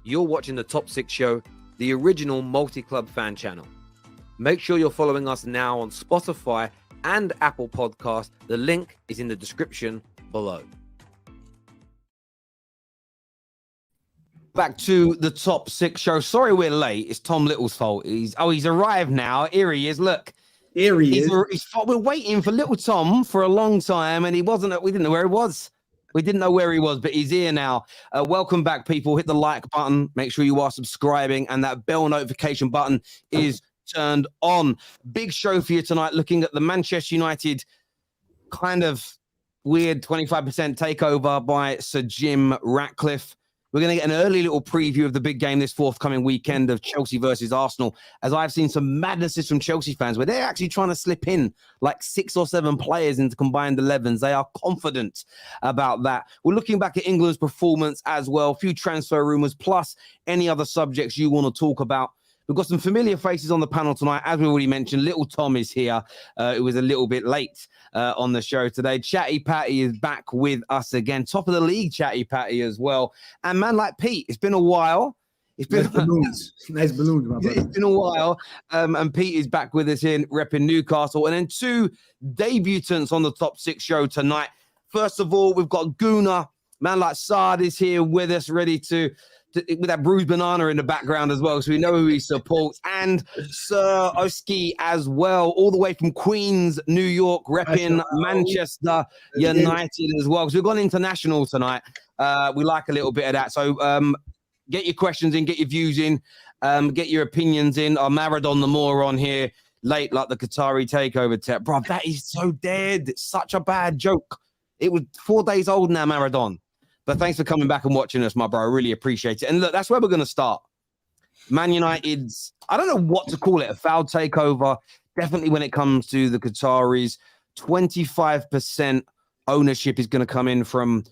You're watching the Top 6 Show, the original multi-club fan channel. Make sure you're following us now on Spotify and Apple Podcasts. The link is in the description below. Back to the Top 6 Show. Sorry we're late. It's Tom Little's fault. He's arrived now. Here he is. Look. Here he is. We're waiting for little Tom for a long time, and we didn't know where he was. We didn't know where he was, but he's here now. Welcome back, people. Hit the like button. Make sure you are subscribing, and that bell notification button is turned on. Big show for you tonight, looking at the Manchester United kind of weird 25% takeover by Sir Jim Ratcliffe. We're going to get an early little preview of the big game this forthcoming weekend of Chelsea versus Arsenal, as I've seen some madnesses from Chelsea fans where they're actually trying to slip in like 6 or 7 players into combined 11s. They are confident about that. We're looking back at England's performance as well, a few transfer rumours, plus any other subjects you want to talk about. We've got some familiar faces on the panel tonight. As we already mentioned, little Tom is here. It was a little bit late on the show today. Chatty Patty is back with us again. Top of the league, Chatty Patty as well. And man like Pete, it's been a while. It's been nice balloons, my brother. It's been a while. And Pete is back with us in repping Newcastle. And then 2 debutants on the Top 6 Show tonight. First of all, we've got Guna. Man like Saad is here with us, ready to with that bruised banana in the background as well, so we know who he supports. And Sir Oskey as well, all the way from Queens, New York, repping Manchester United as well. So we've gone international tonight. We like a little bit of that. So get your questions in, get your views in, get your opinions in. Our Maradon the moron here, late like the Qatari takeover tip. Bro, that is so dead. It's such a bad joke. It was 4 days old now, Maradon. But thanks for coming back and watching us, my bro. I really appreciate it. And look, that's where we're going to start. Man United's, I don't know what to call it, a foul takeover. Definitely when it comes to the Qataris, 25% ownership is going to come in from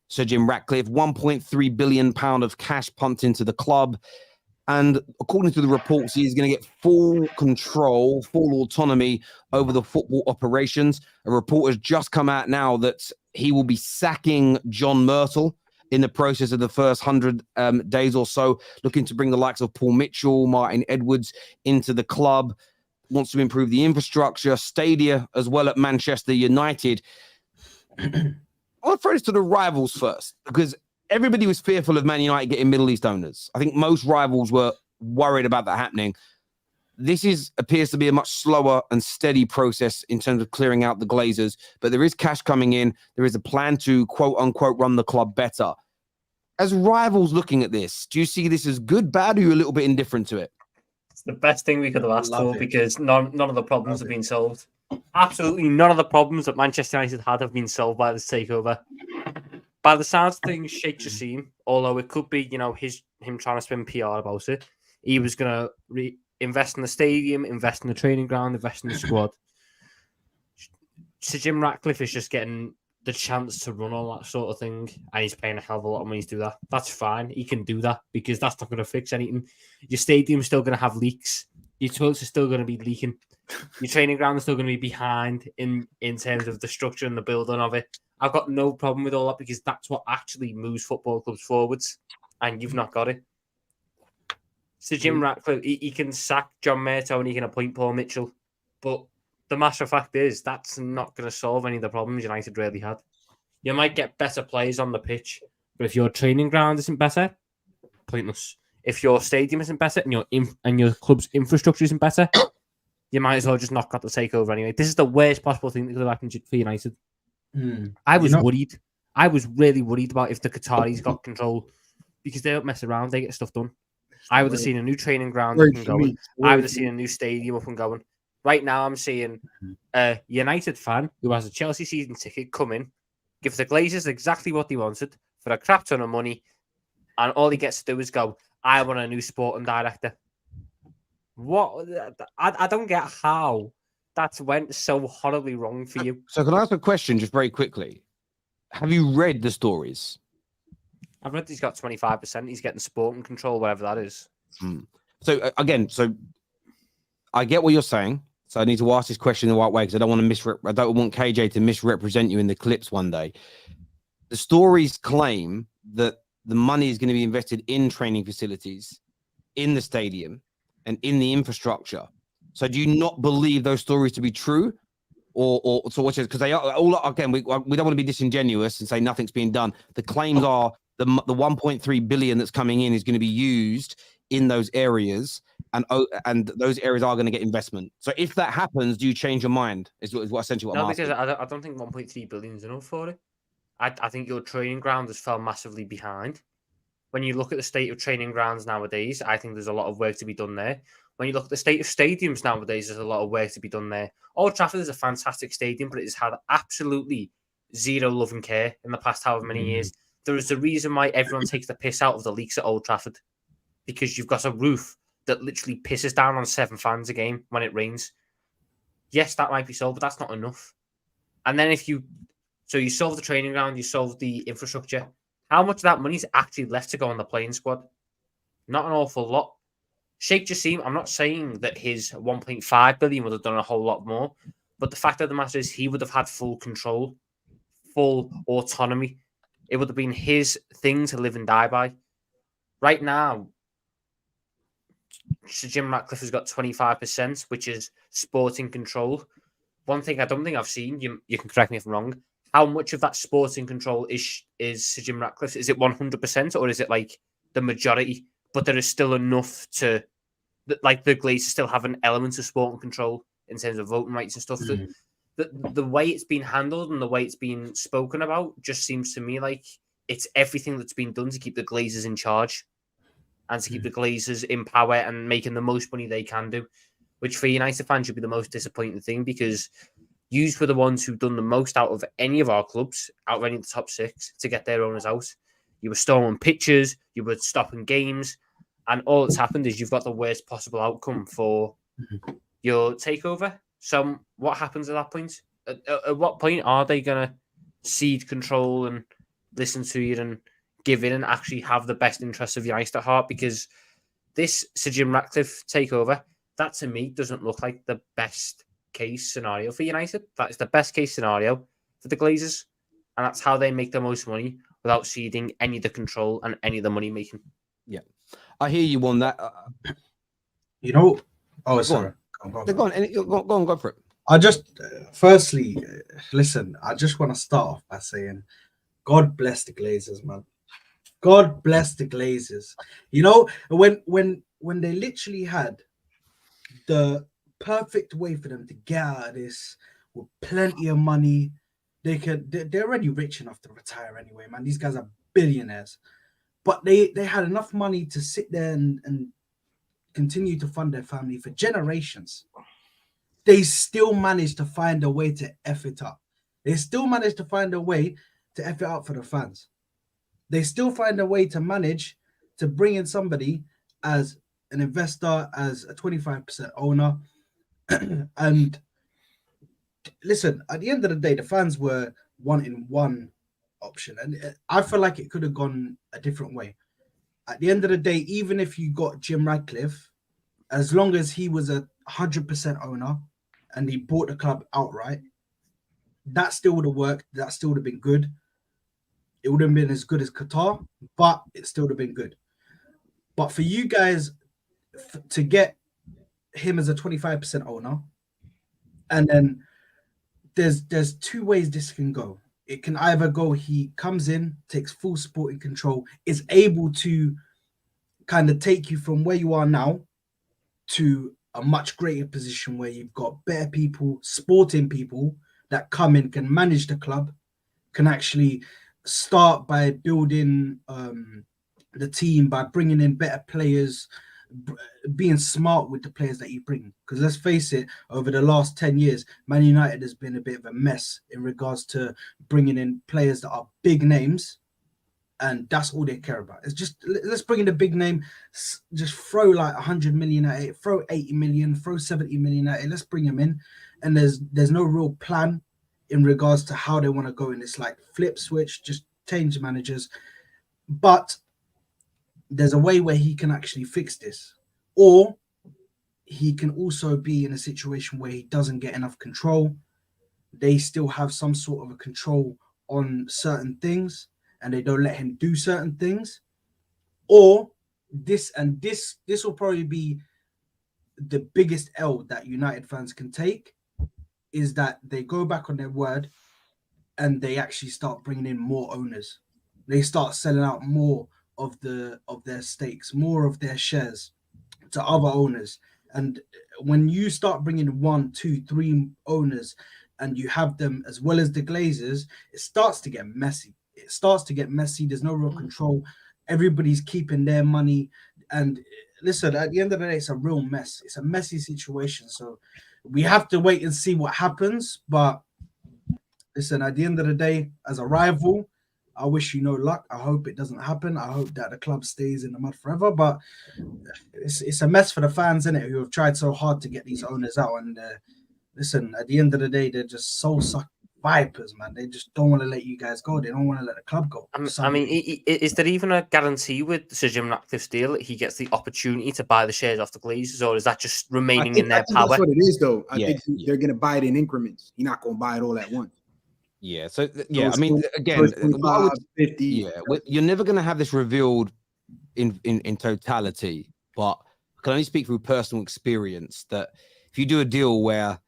Sir Jim Ratcliffe, £1.3 billion of cash pumped into the club. And according to the reports, he's going to get full control, full autonomy over the football operations. A report has just come out now that he will be sacking John Myrtle in the process of the first 100 days or so, looking to bring the likes of Paul Mitchell, Martin Edwards into the club, wants to improve the infrastructure, stadia as well at Manchester United. I'll throw this to the rivals first, because everybody was fearful of Man United getting Middle East owners. I think most rivals were worried about that happening. This appears to be a much slower and steady process in terms of clearing out the Glazers, but there is cash coming in. There is a plan to, quote unquote, run the club better. As rivals looking at this, do you see this as good, bad, or are you a little bit indifferent to it? It's the best thing we could have asked for, because none of the problems have been solved. Absolutely none of the problems that Manchester United had have been solved by this takeover. By the sounds of things, Sheikh Jassim, although it could be, him trying to spin PR about it, he was going to invest in the stadium, invest in the training ground, invest in the squad. Sir Jim Ratcliffe is just getting the chance to run all that sort of thing, and he's paying a hell of a lot of money to do that. That's fine. He can do that, because that's not going to fix anything. Your stadium's still going to have leaks. Your toilets are still going to be leaking. Your training ground is still going to be behind in terms of the structure and the building of it. I've got no problem with all that, because that's what actually moves football clubs forwards, and you've not got it. So Jim Ratcliffe, he can sack John Murto and he can appoint Paul Mitchell, but the matter fact is that's not going to solve any of the problems United really had. You might get better players on the pitch, but if your training ground isn't better, pointless. If your stadium isn't better and your club's infrastructure isn't better, you might as well just not got the takeover anyway. This is the worst possible thing that could have happened for United. I was worried. I was really worried about if the Qataris got control, because they don't mess around. They get stuff done. I would have seen a new training ground up and going. I would have seen a new stadium up and going. Right now, I'm seeing a United fan who has a Chelsea season ticket come in, give the Glazers exactly what they wanted for a crap ton of money, and all he gets to do is go, I want a new sporting director. What? I don't get how that went so horribly wrong for you. So can I ask a question just very quickly? Have you read the stories? I've read he's got 25%. He's getting sporting control, whatever that is. So again, I get what you're saying. So I need to ask this question the right way, because I don't want KJ to misrepresent you in the clips one day. The stories claim that the money is going to be invested in training facilities, in the stadium, and in the infrastructure. So do you not believe those stories to be true? Or so what is, because they are all, again, we don't want to be disingenuous and say nothing's being done. The claims are the 1.3 billion that's coming in is going to be used in those areas, and those areas are going to get investment. So if that happens, do you change your mind? Is what essentially what I'm asking. Because I don't think 1.3 billion is enough for it. I think your training ground has fell massively behind. When you look at the state of training grounds nowadays, I think there's a lot of work to be done there. When you look at the state of stadiums nowadays, there's a lot of work to be done there. Old Trafford is a fantastic stadium, but it has had absolutely zero love and care in the past however many years. There is a reason why everyone takes the piss out of the leaks at Old Trafford, because you've got a roof that literally pisses down on 7 fans a game when it rains. Yes, that might be so, but that's not enough. And then you solve the training ground, you solve the infrastructure. How much of that money is actually left to go on the playing squad? Not an awful lot. Sheikh Jassim, I'm not saying that his 1.5 billion would have done a whole lot more, but the fact of the matter is he would have had full control, full autonomy. It would have been his thing to live and die by. Right now, Sir Jim Ratcliffe has got 25%, which is sporting control. One thing I don't think I've seen, you can correct me if I'm wrong, how much of that sporting control is Sir Jim Ratcliffe? Is it 100% or is it like the majority? But there is still enough to, like, the Glazers still have an element of sporting control in terms of voting rights and stuff. The way it's been handled and the way it's been spoken about just seems to me like it's everything that's been done to keep the Glazers in charge and to keep the Glazers in power and making the most money they can do, which for United fans should be the most disappointing thing, because you were the ones who've done the most out of any of our clubs, outrunning the top 6 to get their owners out. You were storming pitches, you were stopping games, and all that's happened is you've got the worst possible outcome for your takeover. So what happens at that point? At what point are they going to cede control and listen to you and give in and actually have the best interests of United at heart? Because this Sir Jim Ratcliffe takeover, that to me doesn't look like the best case scenario for United. That is the best case scenario for the Glazers, and that's how they make the most money without ceding any of the control and any of the money making. Yeah, I hear you on that. You know, oh, sorry. Go on, go for it. I just, firstly, listen, I just want to start off by saying, God bless the Glazers, man. God bless the Glazers. You know, when they literally had the perfect way for them to get out of this with plenty of money, they're already rich enough to retire anyway, man. These guys are billionaires, but they had enough money to sit there and continue to fund their family for generations. They still managed to find a way to F it up. They still managed to find a way to F it up for the fans. They still find a way to manage to bring in somebody as an investor, as a 25% owner. And listen, at the end of the day, the fans were wanting one option. And I feel like it could have gone a different way. At the end of the day, even if you got Jim Ratcliffe, as long as he was a 100% owner and he bought the club outright, that still would have worked. That still would have been good. It wouldn't have been as good as Qatar, but it still would have been good. But for you guys to get him as a 25% owner, and then there's 2 ways this can go. It can either go, he comes in, takes full sporting control, is able to kind of take you from where you are now to a much greater position where you've got better people, sporting people that come in, can manage the club, can actually start by building the team, by bringing in better players, being smart with the players that you bring. Because let's face it, over the last 10 years, Man United has been a bit of a mess in regards to bringing in players that are big names, and that's all they care about. It's just, let's bring in the big name, just throw like 100 million at it, throw 80 million, throw 70 million at it, let's bring them in. And there's no real plan in regards to how they want to go in. It's like flip switch, just change managers. But there's a way where he can actually fix this. Or he can also be in a situation where he doesn't get enough control. They still have some sort of a control on certain things, and they don't let him do certain things. or this will probably be the biggest L that United fans can take, is that they go back on their word and they actually start bringing in more owners. They start selling out more of their stakes, more of their shares to other owners. And when you start bringing 1, 2, 3 owners and you have them as well as the Glazers, it starts to get messy. There's no real control. Everybody's keeping their money. And listen, at the end of the day, it's a real mess. It's a messy situation. So we have to wait and see what happens. But listen, at the end of the day, as a rival, I wish you no luck. I hope it doesn't happen. I hope that the club stays in the mud forever. But it's a mess for the fans, isn't it, who have tried so hard to get these owners out. And listen, at the end of the day, they're just soul-sucking vipers, man. They just don't want to let you guys go. They don't want to let the club go. I mean, is there even a guarantee with Sir Jim Ratcliffe's deal that he gets the opportunity to buy the shares off the Glazers, or is that just remaining in their power? That's what it is, though. I think they're going to buy it in increments. You're not going to buy it all at once. Yeah. So I mean, again, 50. You're never going to have this revealed in totality, but I can only speak through personal experience that if you do a deal where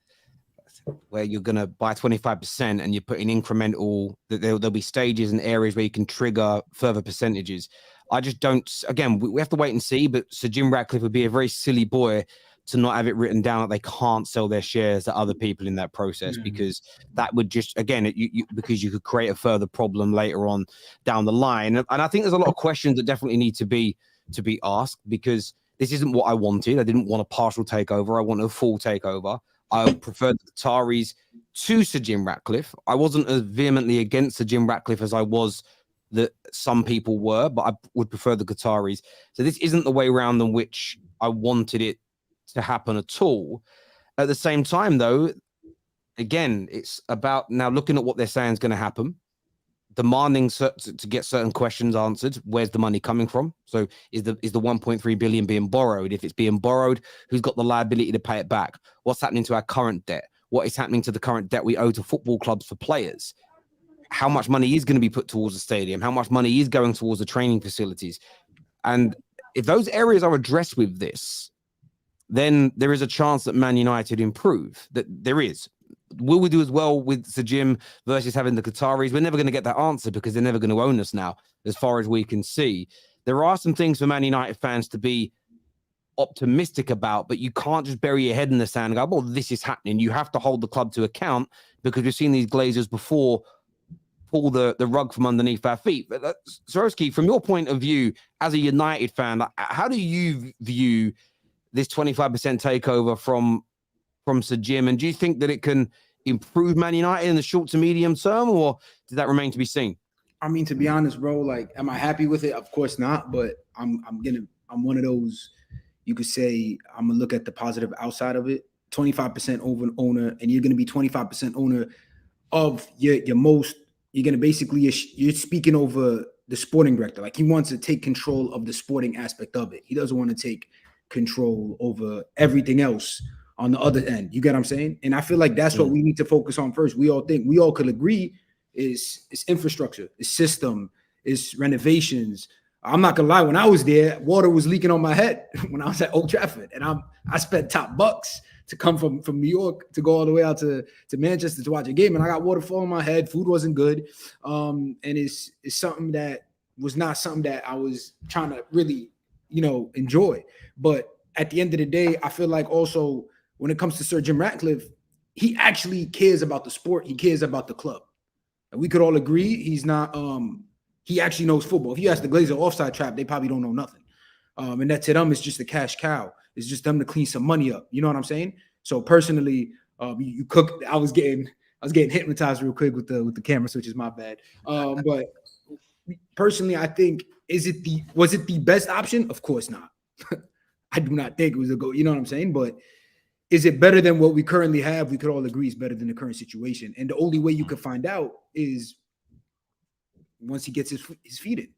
you're going to buy 25% and you're putting incremental, that there'll be stages and areas where you can trigger further percentages. I just don't. Again, we have to wait and see. But Sir Jim Ratcliffe would be a very silly boy to not have it written down that they can't sell their shares to other people in that process, because that would just, again, because you could create a further problem later on down the line. And I think there's a lot of questions that definitely need to be asked, because this isn't what I wanted. I didn't want a partial takeover. I wanted a full takeover. I preferred the Qataris to Sir Jim Ratcliffe. I wasn't as vehemently against Sir Jim Ratcliffe as I was that some people were, but I would prefer the Qataris. So this isn't the way around in which I wanted it to happen at all. At the same time, though, again, it's about now looking at what they're saying is going to happen, demanding to get certain questions answered. Where's the money coming from? So is the 1.3 billion being borrowed? If it's being borrowed, who's got the liability to pay it back? What's happening to our current debt? What is happening to the current debt we owe to football clubs for players? How much money is going to be put towards the stadium? How much money is going towards the training facilities? And if those areas are addressed with this, then there is a chance that Man United improve. That there is. Will we do as well with Sir Jim versus having the Qataris? We're never going to get that answer, because they're never going to own us now, as far as we can see. There are some things for Man United fans to be optimistic about, but you can't just bury your head in the sand and go, well, this is happening. You have to hold the club to account, because we've seen these Glazers before pull the rug from underneath our feet. But Oskey, from your point of view as a United fan, how do you view this 25% takeover from Sir Jim? And do you think that it can improve Man United in the short to medium term, or does that remain to be seen? I mean, to be honest, bro, like, am I happy with it? Of course not, but I'm one of those, you could say, I'm gonna look at the positive outside of it. 25% over an owner, and you're gonna be 25% owner of your most, you're gonna basically, you're speaking over the sporting director. Like, he wants to take control of the sporting aspect of it. He doesn't want to take control over everything else on the other end. You get what I'm saying? And I feel like that's what we need to focus on first. We all could agree is infrastructure, is system, is renovations. I'm not gonna lie, when I was there, water was leaking on my head when I was at Old Trafford, and I spent top bucks to come from New York to go all the way out to Manchester to watch a game, and I got water falling on my head. Food wasn't good, and it's something that was not something that I was trying to really, enjoy. But at the end of the day, I feel like also when it comes to Sir Jim Ratcliffe, he actually cares about the sport. He cares about the club. And we could all agree he's not. He actually knows football. If you ask the Glazer offside trap, they probably don't know nothing. And that to them is just a cash cow. It's just them to clean some money up. You know what I'm saying? So personally, you cook. I was getting hypnotized real quick with the camera switches. My bad. But personally, I think was it the best option? Of course not. I do not think it was a go. You know what I'm saying? But is it better than what we currently have? We could all agree it's better than the current situation. And the only way you could find out is once he gets his feet in.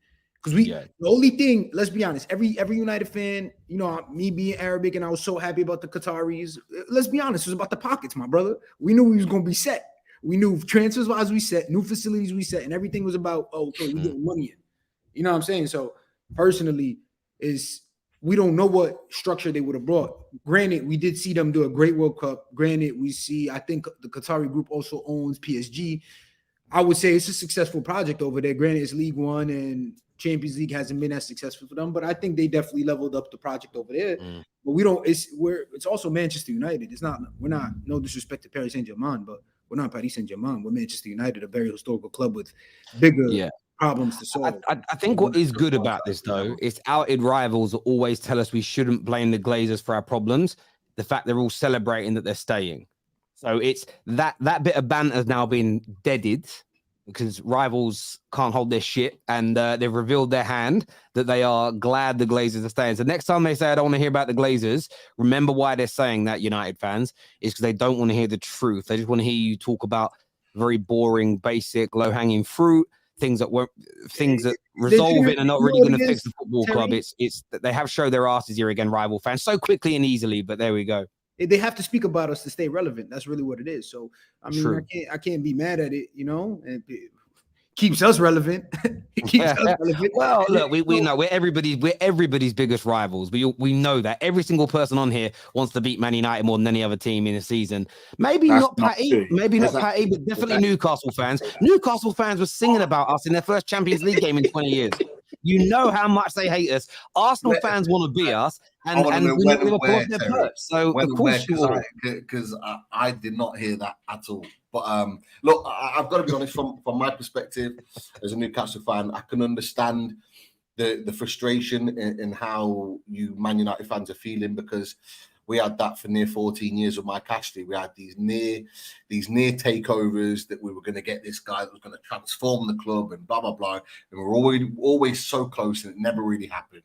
Because the only thing, let's be honest, every United fan, me being Arabic, and I was so happy about the Qataris. Let's be honest, it was about the pockets, my brother. We knew we was going to be set. We knew transfers wise we set, new facilities we set, and everything was about, okay, we getting money in. You know what I'm saying? So personally is we don't know what structure they would have brought. Granted, we did see them do a great World Cup. Granted, I think the Qatari group also owns PSG. I would say it's a successful project over there. Granted, it's League One and Champions League hasn't been as successful for them, but I think they definitely leveled up the project over there. But it's also Manchester United. We're not, no disrespect to Paris Saint-Germain, but we're not Paris Saint-Germain. We're Manchester United, a very historical club with bigger problems to solve. I think what is good about this, though, is outed rivals always tell us we shouldn't blame the Glazers for our problems. The fact they're all celebrating that they're staying. So it's that bit of banter has now been deaded because rivals can't hold their shit, and they've revealed their hand that they are glad the Glazers are staying. So next time they say, I don't want to hear about the Glazers, remember why they're saying that, United fans, is because they don't want to hear the truth. They just want to hear you talk about very boring, basic, low-hanging fruit, things that resolve it and not really going to fix the football club. It's that they have showed their asses here again, rival fans, so quickly and easily, but there we go. They have to speak about us to stay relevant. That's really what it is. So I mean, I can't be mad at it, and it keeps us relevant. It keeps us relevant. Well, look, we know we're everybody's biggest rivals. We know that every single person on here wants to beat Man United more than any other team in a season. Maybe not Patty, but definitely Newcastle fans. Newcastle fans were singing about us in their first Champions League game in 20 years. You know how much they hate us. Arsenal fans want to beat us, and we know they were their perch. So of course, because I did not hear that at all. But look, I've got to be honest. From my perspective, as a Newcastle fan, I can understand the frustration in how you Man United fans are feeling, because we had that for near 14 years with Mike Ashley. We had these near takeovers that we were going to get this guy that was going to transform the club and blah, blah, blah. And we were always so close, and it never really happened.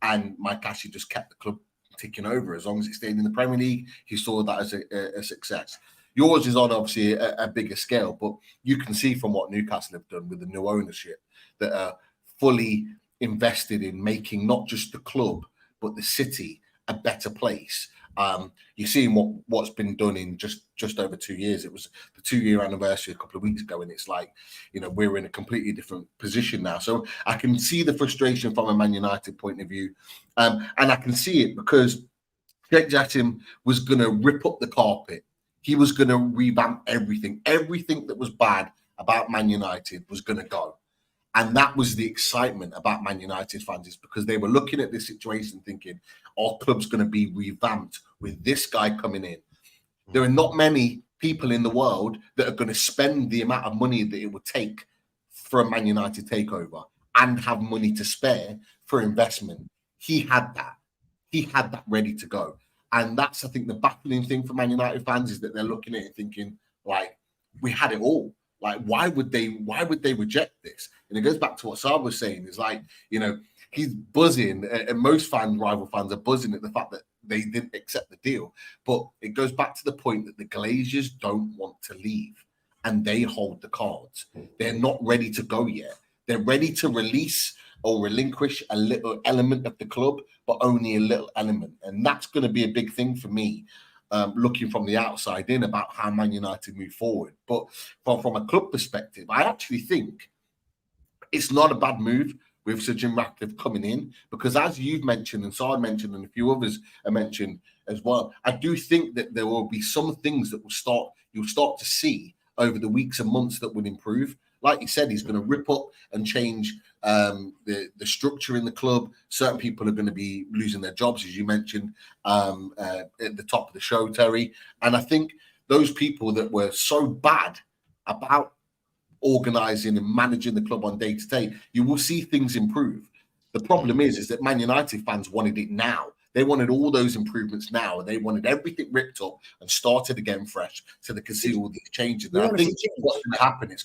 And Mike Ashley just kept the club ticking over. As long as it stayed in the Premier League, he saw that as a success. Yours is on obviously a bigger scale, but you can see from what Newcastle have done with the new ownership that are fully invested in making not just the club, but the city a better place. You're seeing what's been done in just over 2 years. It was the 2-year anniversary a couple of weeks ago, and it's like, we're in a completely different position now. So I can see the frustration from a Man United point of view, and I can see it because Sheikh Jassim was going to rip up the carpet. He was going to revamp everything. Everything that was bad about Man United was going to go. And that was the excitement about Man United fans, is because they were looking at this situation thinking, our club's going to be revamped with this guy coming in. There are not many people in the world that are going to spend the amount of money that it would take for a Man United takeover and have money to spare for investment. He had that. He had that ready to go. And that's, I think, the baffling thing for Man United fans, is that they're looking at it thinking, like, we had it all. Like, why would they reject this? And it goes back to what Saad was saying. It's like, he's buzzing, and most rival fans are buzzing at the fact that they didn't accept the deal. But it goes back to the point that the Glazers don't want to leave, and they hold the cards. They're not ready to go yet. They're ready to release or relinquish a little element of the club, but only a little element. And that's going to be a big thing for me, looking from the outside in, about how Man United move forward. But from a club perspective, I actually think it's not a bad move with Sir Jim Ratcliffe coming in, because as you've mentioned, and Saad mentioned, and a few others have mentioned as well, I do think that there will be some things that you'll start to see over the weeks and months that will improve. Like you said, he's going to rip up and change the structure in the club. Certain people are going to be losing their jobs, as you mentioned at the top of the show, Terry. And I think those people that were so bad about organising and managing the club on day-to-day, you will see things improve. The problem is that Man United fans wanted it now. They wanted all those improvements now. They wanted everything ripped up and started again fresh, so they could see all these changes. And I think what's going to happen, it's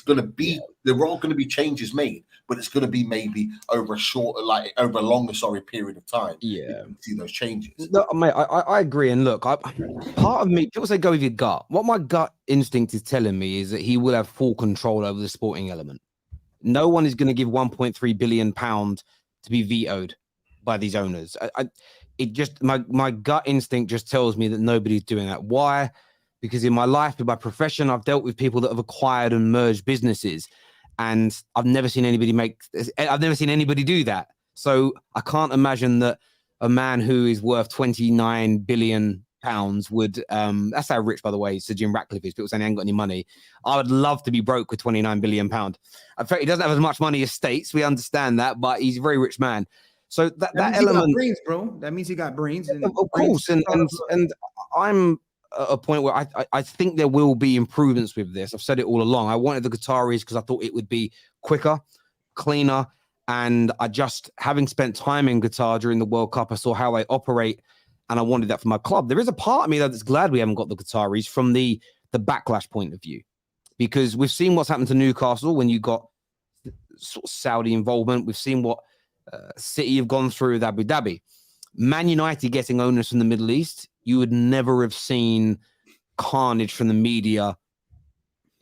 going to be, there are going to be changes made, but it's going to be maybe over a longer period of time. Yeah, see those changes. No, mate, I agree. And look, part of me, people say go with your gut. What my gut instinct is telling me is that he will have full control over the sporting element. No one is going to give £1.3 billion to be vetoed by these owners. My gut instinct just tells me that nobody's doing that. Why? Because in my life, in my profession, I've dealt with people that have acquired and merged businesses, And I've never seen anybody do that. So I can't imagine that a man who is worth 29 billion pounds would, that's how rich, by the way, Sir Jim Ratcliffe is. People saying he ain't got any money. I would love to be broke with 29 billion pounds. In fact, he doesn't have as much money as States. We understand that, but he's a very rich man. So that element, he got brains, bro. That means he got brains. And of course. And I'm at a point where I think there will be improvements with this. I've said it all along. I wanted the Qataris because I thought it would be quicker, cleaner. And I just, having spent time in Qatar during the World Cup, I saw how they operate, and I wanted that for my club. There is a part of me that's glad we haven't got the Qataris from the backlash point of view, because we've seen what's happened to Newcastle when you got sort of Saudi involvement. We've seen what City have gone through with Abu Dhabi. Man United getting owners from the Middle East, you would never have seen carnage from the media.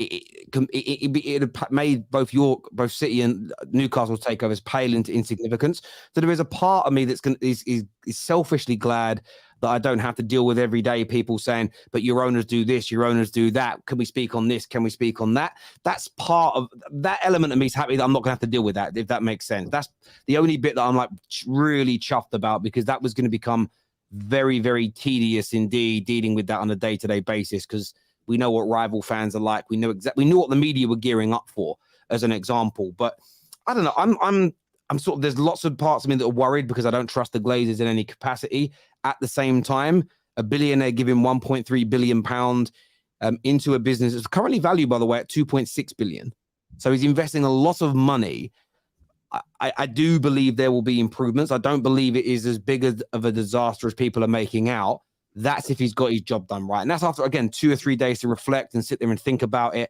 It made both City and Newcastle takeovers pale into insignificance. So there is a part of me that's is selfishly glad that I don't have to deal with everyday people saying, but your owners do this, your owners do that. Can we speak on this? Can we speak on that? That's part of that element of me is happy that I'm not going to have to deal with that, if that makes sense. That's the only bit that I'm like really chuffed about, because that was going to become very, very tedious indeed, dealing with that on a day-to-day basis, because we know what rival fans are like. We knew what the media were gearing up for, as an example. But I don't know. I'm sort of, there's lots of parts of me that are worried because I don't trust the Glazers in any capacity. At the same time, a billionaire giving 1.3 billion pound into a business that's currently valued, by the way, at 2.6 billion. So he's investing a lot of money. I do believe there will be improvements. I don't believe it is as big of a disaster as people are making out. That's if he's got his job done right. And that's after, again, 2 or 3 days to reflect and sit there and think about it.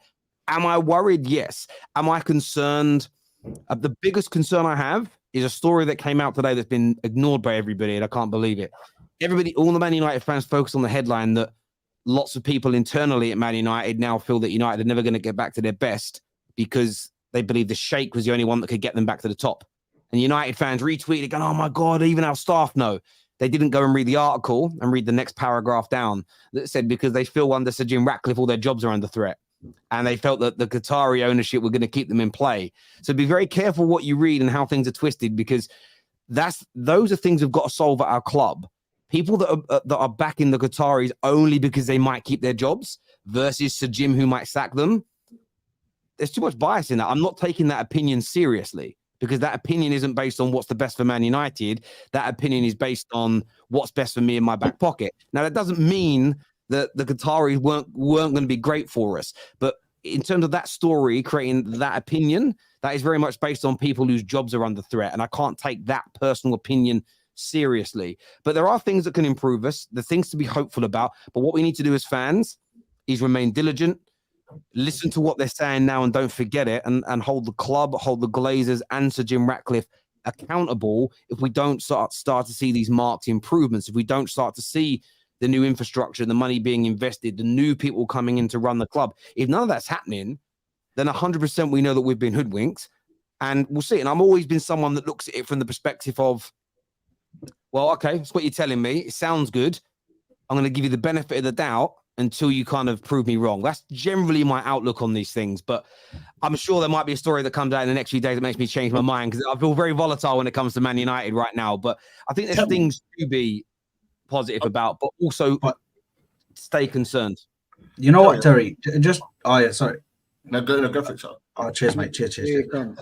Am I worried? Yes. Am I concerned? The biggest concern I have is a story that came out today that's been ignored by everybody, and I can't believe it. All the Man United fans focused on the headline that lots of people internally at Man United now feel that United are never going to get back to their best because they believe the Sheikh was the only one that could get them back to the top. And United fans retweeted, going, oh my God, even our staff know. They didn't go and read the article and read the next paragraph down that said because they feel under Sir Jim Ratcliffe, all their jobs are under threat. And they felt that the Qatari ownership were going to keep them in play. So be very careful what you read and how things are twisted, because those are things we've got to solve at our club. People that are backing the Qataris only because they might keep their jobs versus Sir Jim who might sack them. There's too much bias in that. I'm not taking that opinion seriously, because that opinion isn't based on what's the best for Man United. That opinion is based on what's best for me in my back pocket. Now, that doesn't mean that the Qataris weren't going to be great for us. But in terms of that story, creating that opinion, that is very much based on people whose jobs are under threat. And I can't take that personal opinion seriously. But there are things that can improve us, the things to be hopeful about. But what we need to do as fans is remain diligent, listen to what they're saying now and don't forget it, and hold the club, hold the Glazers and Sir Jim Ratcliffe accountable if we don't start to see these marked improvements, if we don't start to see the new infrastructure, the money being invested, the new people coming in to run the club. If none of that's happening, then 100% we know that we've been hoodwinked, and we'll see. And I've always been someone that looks at it from the perspective of, well, okay, that's what you're telling me. It sounds good. I'm going to give you the benefit of the doubt until you kind of prove me wrong. That's generally my outlook on these things. But I'm sure there might be a story that comes out in the next few days that makes me change my mind, because I feel very volatile when it comes to Man United right now. But I think there's things to be positive about, but also stay concerned. You know what, Terry? Just sorry. No, go for it, Saad. Oh, cheers, mate. Cheers. Here it comes.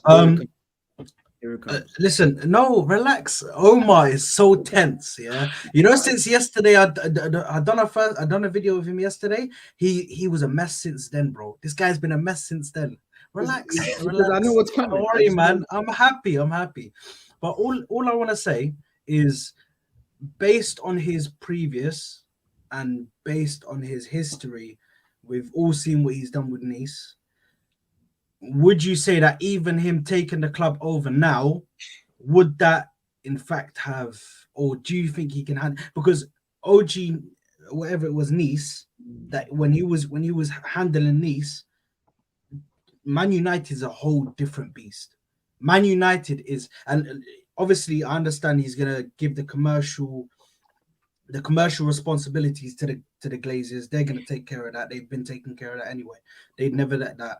Here it comes. Listen, no, relax. Omar is so tense. Yeah, you know, since yesterday, I done a video of him yesterday. He was a mess since then, bro. This guy's been a mess since then. Relax. I know what's coming. Don't worry, man. I'm happy. But all I want to say is, based on his previous and based on his history, we've all seen what he's done with Nice. Would you say that even him taking the club over now, would that in fact have, or do you think he can handle? Because OG, whatever it was, Nice, that when he was handling Nice, Man United is a whole different beast. Man United is, and obviously I understand he's gonna give the commercial responsibilities to the Glazers. They're gonna take care of that. They've been taking care of that anyway. They'd never let that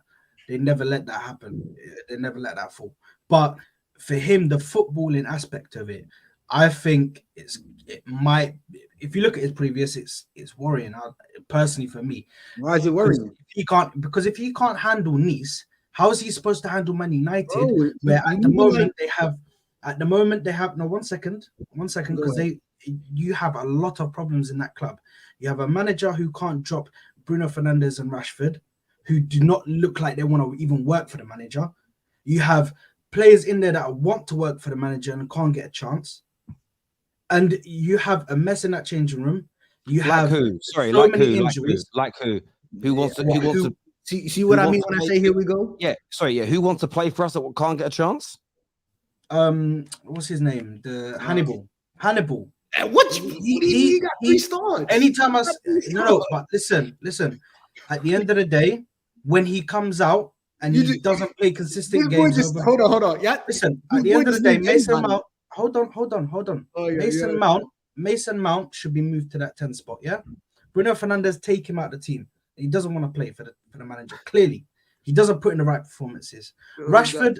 They never let that happen. They never let that fall. But for him, the footballing aspect of it, I think it might. If you look at his previous, it's worrying. Personally, for me, Why is it worrying? If he can't handle Nice, how is he supposed to handle Man United? Bro, where at the moment they have no 1 second, because you have a lot of problems in that club. You have a manager who can't drop Bruno Fernandes and Rashford, who do not look like they want to even work for the manager. You have players in there that want to work for the manager and can't get a chance. And you have a mess in that changing room. You have who? Sorry, so many injuries. Like who? Who wants to? See what I mean when I say here we go? Yeah, sorry, yeah. Who wants to play for us that can't get a chance? What's his name? Hannibal. What? He got 3 stars. Anytime but listen. At the end of the day, when he comes out and he doesn't play consistent games, hold on. Yeah, listen. At the end of the day, Mason Mount. Hold on. Oh, yeah, Mason Mount should be moved to that 10 spot. Yeah, Bruno Fernandes, take him out of the team. He doesn't want to play for the manager. Clearly, he doesn't put in the right performances. Rashford,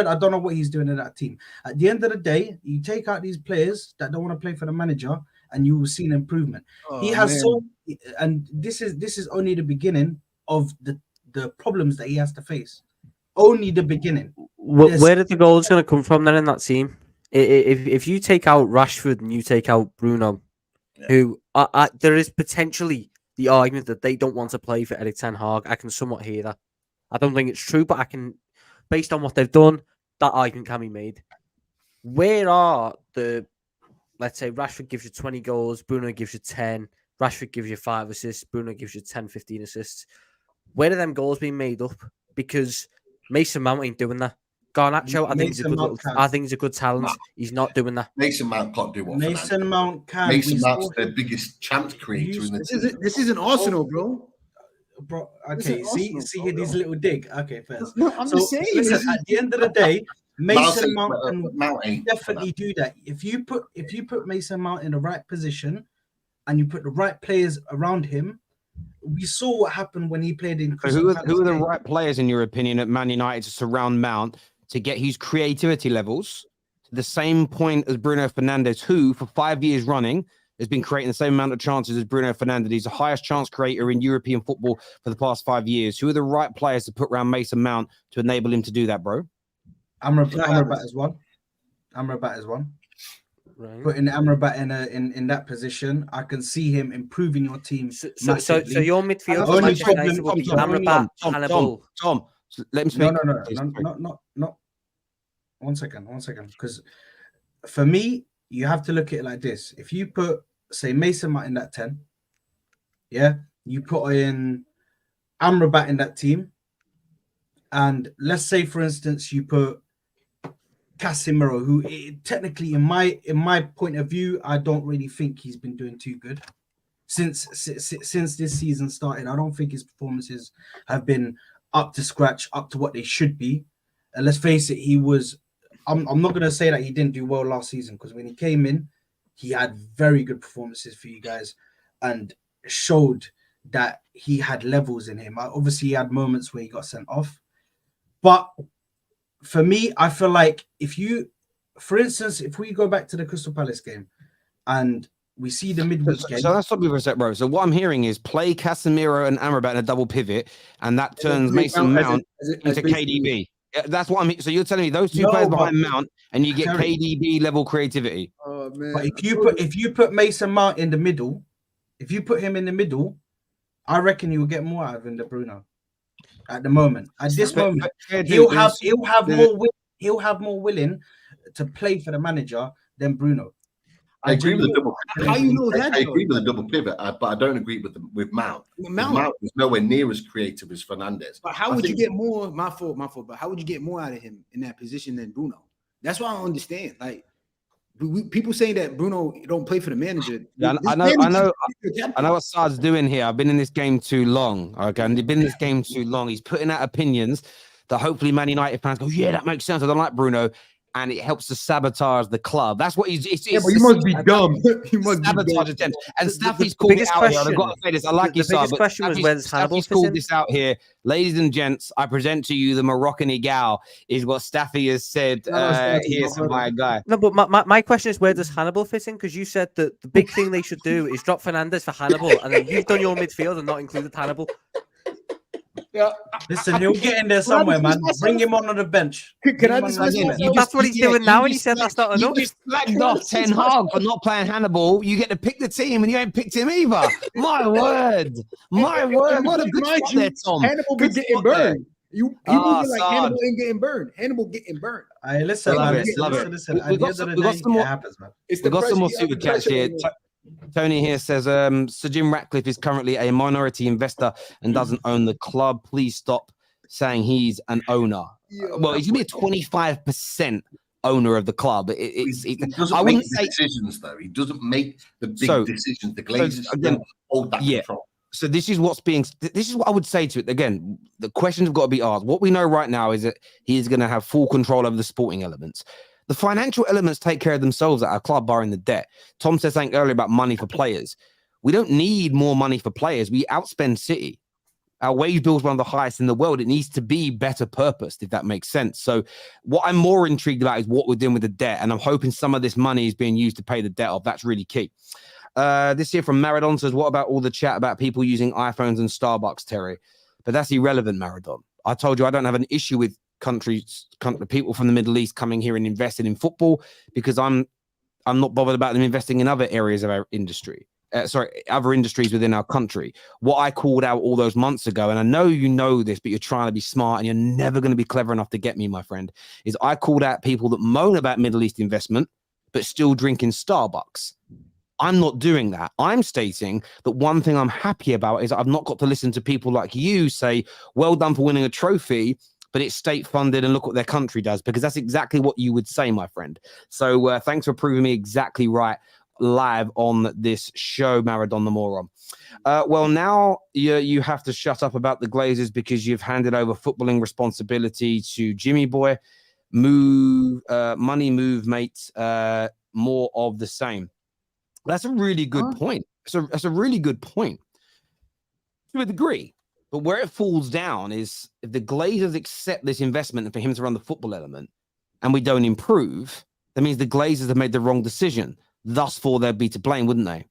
I don't know what he's doing in that team. At the end of the day, you take out these players that don't want to play for the manager, and you will see an improvement. He has and this is only the beginning of the problems that he has to face. Only the beginning. Where are the goals going to come from then in that team? If you take out Rashford and you take out Bruno, who there is potentially the argument that they don't want to play for Erik ten Hag. I can somewhat hear that. I don't think it's true, but I can, based on what they've done, that argument can be made. Where are let's say Rashford gives you 20 goals, Bruno gives you 10, Rashford gives you 5 assists, Bruno gives you 10, 15 assists. Where are them goals being made up? Because Mason Mount ain't doing that. Garnacho, I think he's a good talent. He's not doing that. Mason Mount can't do what Mason Mount can. Mason Mount's their biggest chance creator in the team. This isn't Arsenal, bro. Okay, see these little dig. Okay, first. No, I'm just saying. Listen, at the end of the day, Mason Mount can definitely do that. If you put Mason Mount in the right position and you put the right players around him, we saw what happened when he played in. Who are the right players, in your opinion, at Man United to surround Mount to get his creativity levels to the same point as Bruno Fernandes, who for 5 years running has been creating the same amount of chances as Bruno Fernandes? He's the highest chance creator in European football for the past 5 years. Who are the right players to put around Mason Mount to enable him to do that, bro? Amrabat as well. Right. Putting Amrabat in that position, I can see him improving your team. So your midfield Amrabat, Hannibal. Tom, let him speak. No. 1 second. Because for me, you have to look at it like this. If you put, say, Mason Mount in that 10, you put in Amrabat in that team, and let's say, for instance, you put Casemiro, who technically, in my point of view, I don't really think he's been doing too good since this season started. I don't think his performances have been up to scratch, up to what they should be. And let's face it, he was. I'm not going to say that he didn't do well last season, because when he came in, he had very good performances for you guys and showed that he had levels in him. Obviously, he had moments where he got sent off, but for me, I feel like for instance, if we go back to the Crystal Palace game and we see the midweek game. So let's stop you for a sec, bro. So what I'm hearing is play Casemiro and Amrabat in a double pivot, and that turns Mason Mount into KDB. That's what I'm. So you're telling me those two players behind Mount, and you get KDB level creativity. Oh man! But if you put Mason Mount in the middle, if you put him in the middle, I reckon you will get more out of him than Bruno. At the moment, he'll have more willing to play for the manager than Bruno. I agree with the double pivot. How you know that? I agree with the double pivot, but I don't agree with Mount. Mount is nowhere near as creative as Fernandes. But how would you get more? My fault. But how would you get more out of him in that position than Bruno? That's what I don't understand. Like people saying that Bruno don't play for the manager. Yeah, I know what Saad's doing here. I've been in this game too long. Okay, and they've been in this game too long. He's putting out opinions that hopefully Man United fans go, yeah, that makes sense. I don't like Bruno. and it helps to sabotage the club. That's what he's. Yeah, but you must be dumb. You must be sabotage dumb. attempt. And Staffy's the called it biggest out here. I've question- got to say this. I like the you, Saad, biggest but question was, Staffy's- where does Hannibal Staffy's fit called in? this out here. Ladies and gents, I present to you the Moroccan Egal is what Staffy has said. Here's my guy. No, but my question is, where does Hannibal fit in? Because you said that the big thing they should do is drop Fernandes for Hannibal, and then you've done your midfield and not included Hannibal. Yeah. Listen, he'll get in there somewhere, man. Bring him on the bench. Can I Bring him on dismiss the bench. myself? That's what he's doing now, and he said that's not enough. You just slagged off Ten Hag for not playing Hannibal. You get to pick the team, and you ain't picked him either. My word, my word. What a good Mind spot you, there, Tom. Hannibal be Good getting spot there. burned. You Ah, moving like Saad. Hannibal ain't getting burned. Hannibal getting burned. Hey, listen, Love man. it, love it. Listen. We At the got end some- of we the got day, some more- it happens, man. It's We've got some more pressure. super chats here. Tony here says, Sir Jim Ratcliffe is currently a minority investor and doesn't own the club. Please stop saying he's an owner. Well, he's going to be a 25% owner of the club. He doesn't I make wouldn't the say- decisions, though. He doesn't make the big So- decisions. The Glazers again, still hold that yeah. control. So this is what I would say to it. Again, the questions have got to be asked. What we know right now is that he's going to have full control over the sporting elements. The financial elements take care of themselves at our club, barring the debt. Tom said something earlier about money for players. We don't need more money for players. We outspend City. Our wage bill is one of the highest in the world. It needs to be better purposed, if that makes sense. So what I'm more intrigued about is what we're doing with the debt. And I'm hoping some of this money is being used to pay the debt off. That's really key. This here from Maradon says, what about all the chat about people using iPhones and Starbucks, Terry? But that's irrelevant, Maradon. I told you I don't have an issue with people from the Middle East coming here and investing in football because I'm not bothered about them investing in other areas of our industry. Other industries within our country. What I called out all those months ago, and I know you know this, but you're trying to be smart and you're never going to be clever enough to get me, my friend, is I called out people that moan about Middle East investment, but still drinking Starbucks. I'm not doing that. I'm stating that one thing I'm happy about is I've not got to listen to people like you say, well done for winning a trophy, but it's state funded and look what their country does, because that's exactly what you would say, my friend. So thanks for proving me exactly right live on this show, Maradon the Moron. Well, now you have to shut up about the Glazers because you've handed over footballing responsibility to Jimmy Boy. Money move, mate. More of the same. That's a really good point. That's a really good point to a degree. But where it falls down is if the Glazers accept this investment and for him to run the football element and we don't improve, that means the Glazers have made the wrong decision. Thus, they'd be to blame, wouldn't they?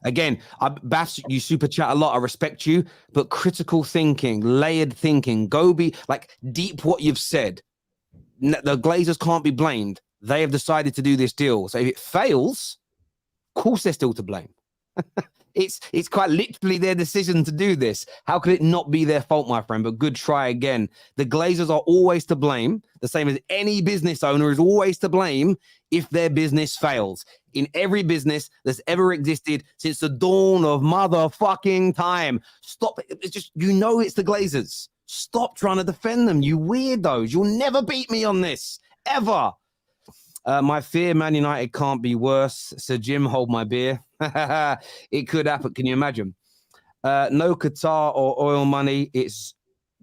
Again, Bass, you super chat a lot. I respect you, but critical thinking, layered thinking, go be like deep what you've said. The Glazers can't be blamed. They have decided to do this deal. So if it fails, of course they're still to blame. It's quite literally their decision to do this. How could it not be their fault, my friend? But good try again. The Glazers are always to blame, the same as any business owner is always to blame if their business fails. In every business that's ever existed since the dawn of motherfucking time. Stop it. It's just, it's the Glazers. Stop trying to defend them, you weirdos. You'll never beat me on this, ever. My fear, Man United can't be worse. Sir Jim, hold my beer. It could happen. Can you imagine? No Qatar or oil money. It's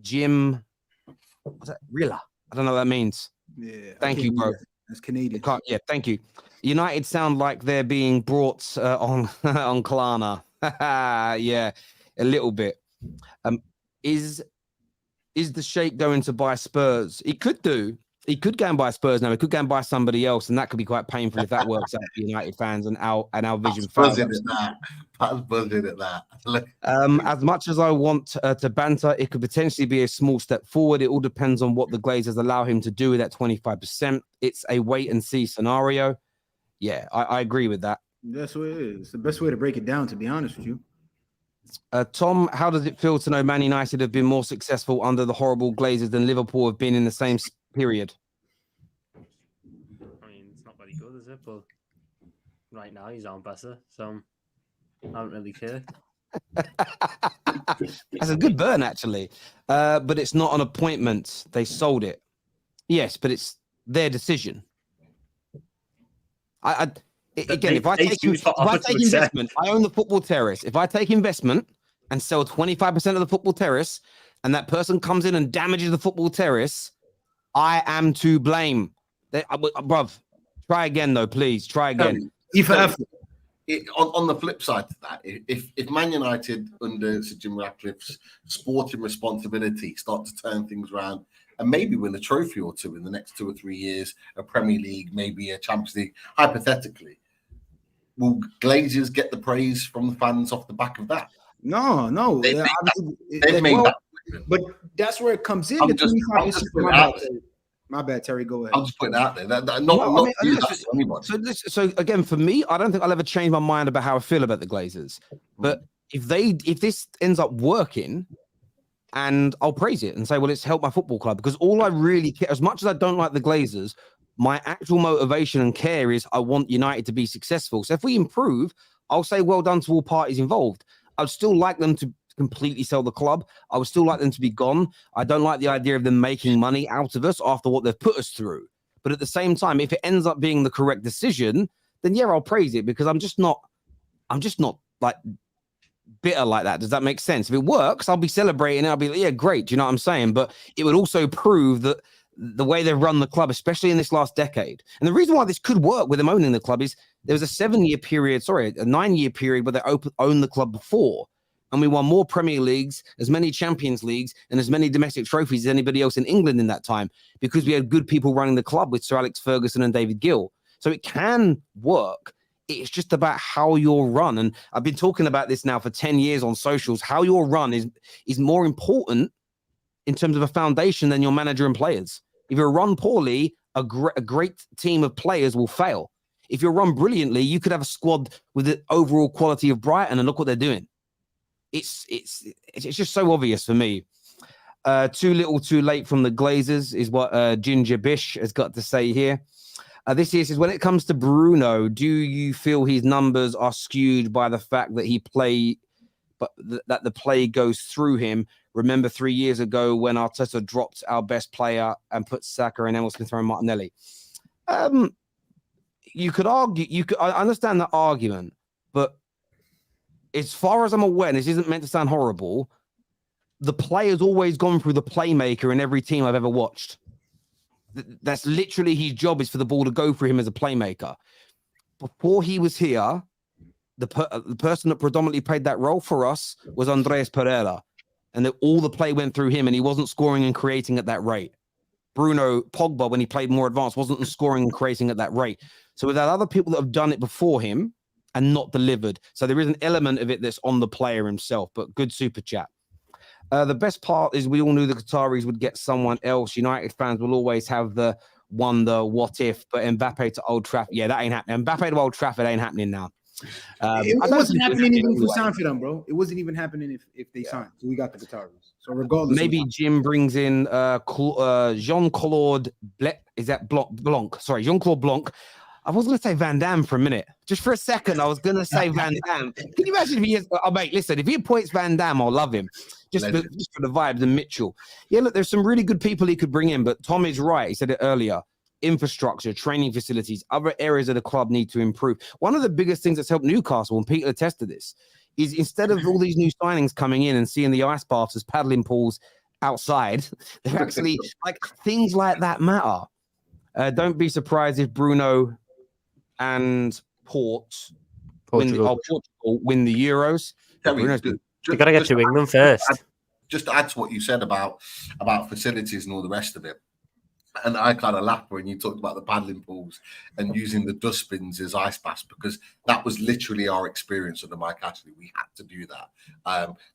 Jim. What's that? Rilla. I don't know what that means. Yeah. Thank you, bro. That's Canadian. Yeah, thank you. United sound like they're being brought on Klarna. Yeah, a little bit. Is the Sheikh going to buy Spurs? He could do. He could go and buy Spurs now. He could go and buy somebody else, and that could be quite painful if that works out for United fans and our vision. Buzzing at that. That's buzzing at that. As much as I want to banter, it could potentially be a small step forward. It all depends on what the Glazers allow him to do with that 25%. It's a wait and see scenario. Yeah, I agree with that. That's what it is. It's the best way to break it down, to be honest with you. Tom, how does it feel to know Man United have been more successful under the horrible Glazers than Liverpool have been in the same period? I mean, it's not very good, is it? But right now he's on better, so I don't really care. That's a good burn, actually. But it's not an appointment. They sold it. Yes, but it's their decision. If I take investment, I own the football terrace. If I take investment and sell 25% of the football terrace, and that person comes in and damages the football terrace, I am to blame. Bruv, try again though, please. Try again. E for effort. On the flip side to that, if Man United under Sir Jim Ratcliffe's sporting responsibility start to turn things around and maybe win a trophy or two in the next 2 or 3 years, a Premier League, maybe a Champions League, hypothetically, will Glazers get the praise from the fans off the back of that? No. They've made that. But that's where it comes in. I'm The just 25%. My bad, Terry. Go ahead. I'll just put it out there. So again, for me, I don't think I'll ever change my mind about how I feel about the Glazers. But if this ends up working, and I'll praise it and say, well, it's helped my football club, because all I really care, as much as I don't like the Glazers, my actual motivation and care is I want United to be successful. So if we improve, I'll say well done to all parties involved. I'd still like them to completely sell the club. I would still like them to be gone. I don't like the idea of them making money out of us after what they've put us through. But at the same time, if it ends up being the correct decision, then yeah, I'll praise it, because I'm just not like bitter like that. Does that make sense? If it works, I'll be celebrating. I'll be like, yeah, great. Do you know what I'm saying? But it would also prove that the way they've run the club, especially in this last decade, and the reason why this could work with them owning the club is there was a 9-year period where they owned the club before. And we won more Premier Leagues, as many Champions Leagues, and as many domestic trophies as anybody else in England in that time, because we had good people running the club with Sir Alex Ferguson and David Gill. So it can work. It's just about how you're run. And I've been talking about this now for 10 years on socials. How you're run is more important in terms of a foundation than your manager and players. If you're run poorly, a great team of players will fail. If you're run brilliantly, you could have a squad with the overall quality of Brighton, and look what they're doing. It's just so obvious for me. Too little, too late from the Glazers is what Ginger Bish has got to say here. This here says, when it comes to Bruno, do you feel his numbers are skewed by the fact that that the play goes through him? Remember 3 years ago when Arteta dropped our best player and put Saka and Emil Smith and Martinelli. You could argue. I understand that argument, but as far as I'm aware, and this isn't meant to sound horrible, the player's always gone through the playmaker in every team I've ever watched. That's literally his job, is for the ball to go through him as a playmaker. Before he was here, the person that predominantly played that role for us was Andreas Pereira, and all the play went through him, and he wasn't scoring and creating at that rate. Bruno Pogba, when he played more advanced, wasn't scoring and creating at that rate. So we've had other people that have done it before him and not delivered. So there is an element of it that's on the player himself, but good super chat. The best part is we all knew the Qataris would get someone else. United fans will always have the wonder, what if, but Mbappe to Old Trafford. Yeah, that ain't happening. Mbappe to Old Trafford ain't happening now. It wasn't happening even if we signed for them, bro. It wasn't even happening if they signed. So we got the Qataris. So regardless, maybe Jim brings in Jean-Claude Blanc. Is that Blanc? Sorry, Jean-Claude Blanc. I was going to say Van Damme for a minute. Just for a second, I was going to say Van Damme. Can you imagine if he has... Oh, mate, listen, if he appoints Van Damme, I'll love him. Just for the vibes and Mitchell. Yeah, look, there's some really good people he could bring in, but Tom is right. He said it earlier. Infrastructure, training facilities, other areas of the club need to improve. One of the biggest things that's helped Newcastle, and Peter attested this, is instead of all these new signings coming in and seeing the ice baths as paddling pools outside, they're actually... like, things like that matter. Don't be surprised if Bruno and Portugal win the Euros. You got to get to England first. Just to add to what you said about facilities and all the rest of it. And I kind of laughed when you talked about the paddling pools and using the dustbins as ice baths, because that was literally our experience under Mike Ashley. We had to do that.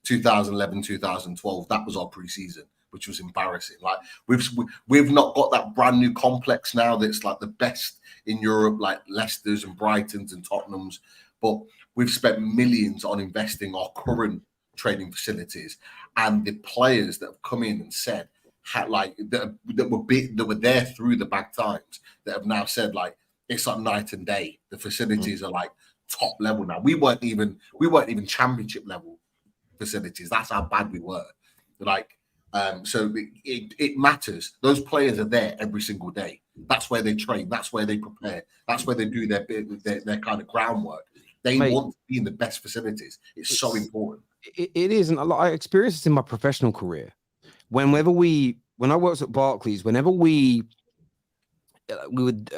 2011, 2012, that was our pre-season, which was embarrassing. Like we've not got that brand new complex now that's like the best in Europe, like Leicester's and Brighton's and Tottenham's, but we've spent millions on investing our current training facilities, and the players that have come in and said that were there through the bad times that have now said like it's like night and day. The facilities are like top level now. We weren't even championship level facilities. That's how bad we were. Like. So it matters. Those players are there every single day. That's where they train. That's where they prepare. That's where they do their kind of groundwork. They want to be in the best facilities. It's so important. It is, and I experienced this in my professional career. Whenever we when I worked at Barclays, whenever we would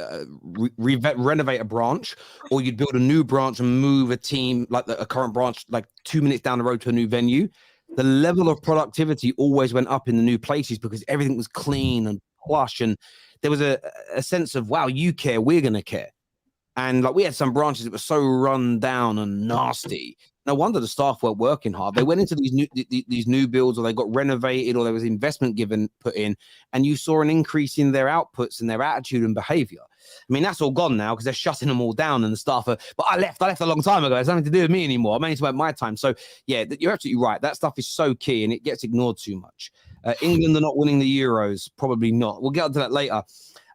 renovate a branch, or you'd build a new branch and move a team like a current branch like 2 minutes down the road to a new venue, the level of productivity always went up in the new places because everything was clean and plush, and there was a sense of, wow, you care, we're gonna care. And like we had some branches that were so run down and nasty. No wonder the staff weren't working hard. They went into these new builds, or they got renovated, or there was investment put in, and you saw an increase in their outputs and their attitude and behavior. I mean, that's all gone now because they're shutting them all down, and the staff are. But I left a long time ago. It has nothing to do with me anymore. I'm only talking about my time. So yeah, you're absolutely right. That stuff is so key, and it gets ignored too much. England are not winning the Euros, probably not. We'll get onto that later.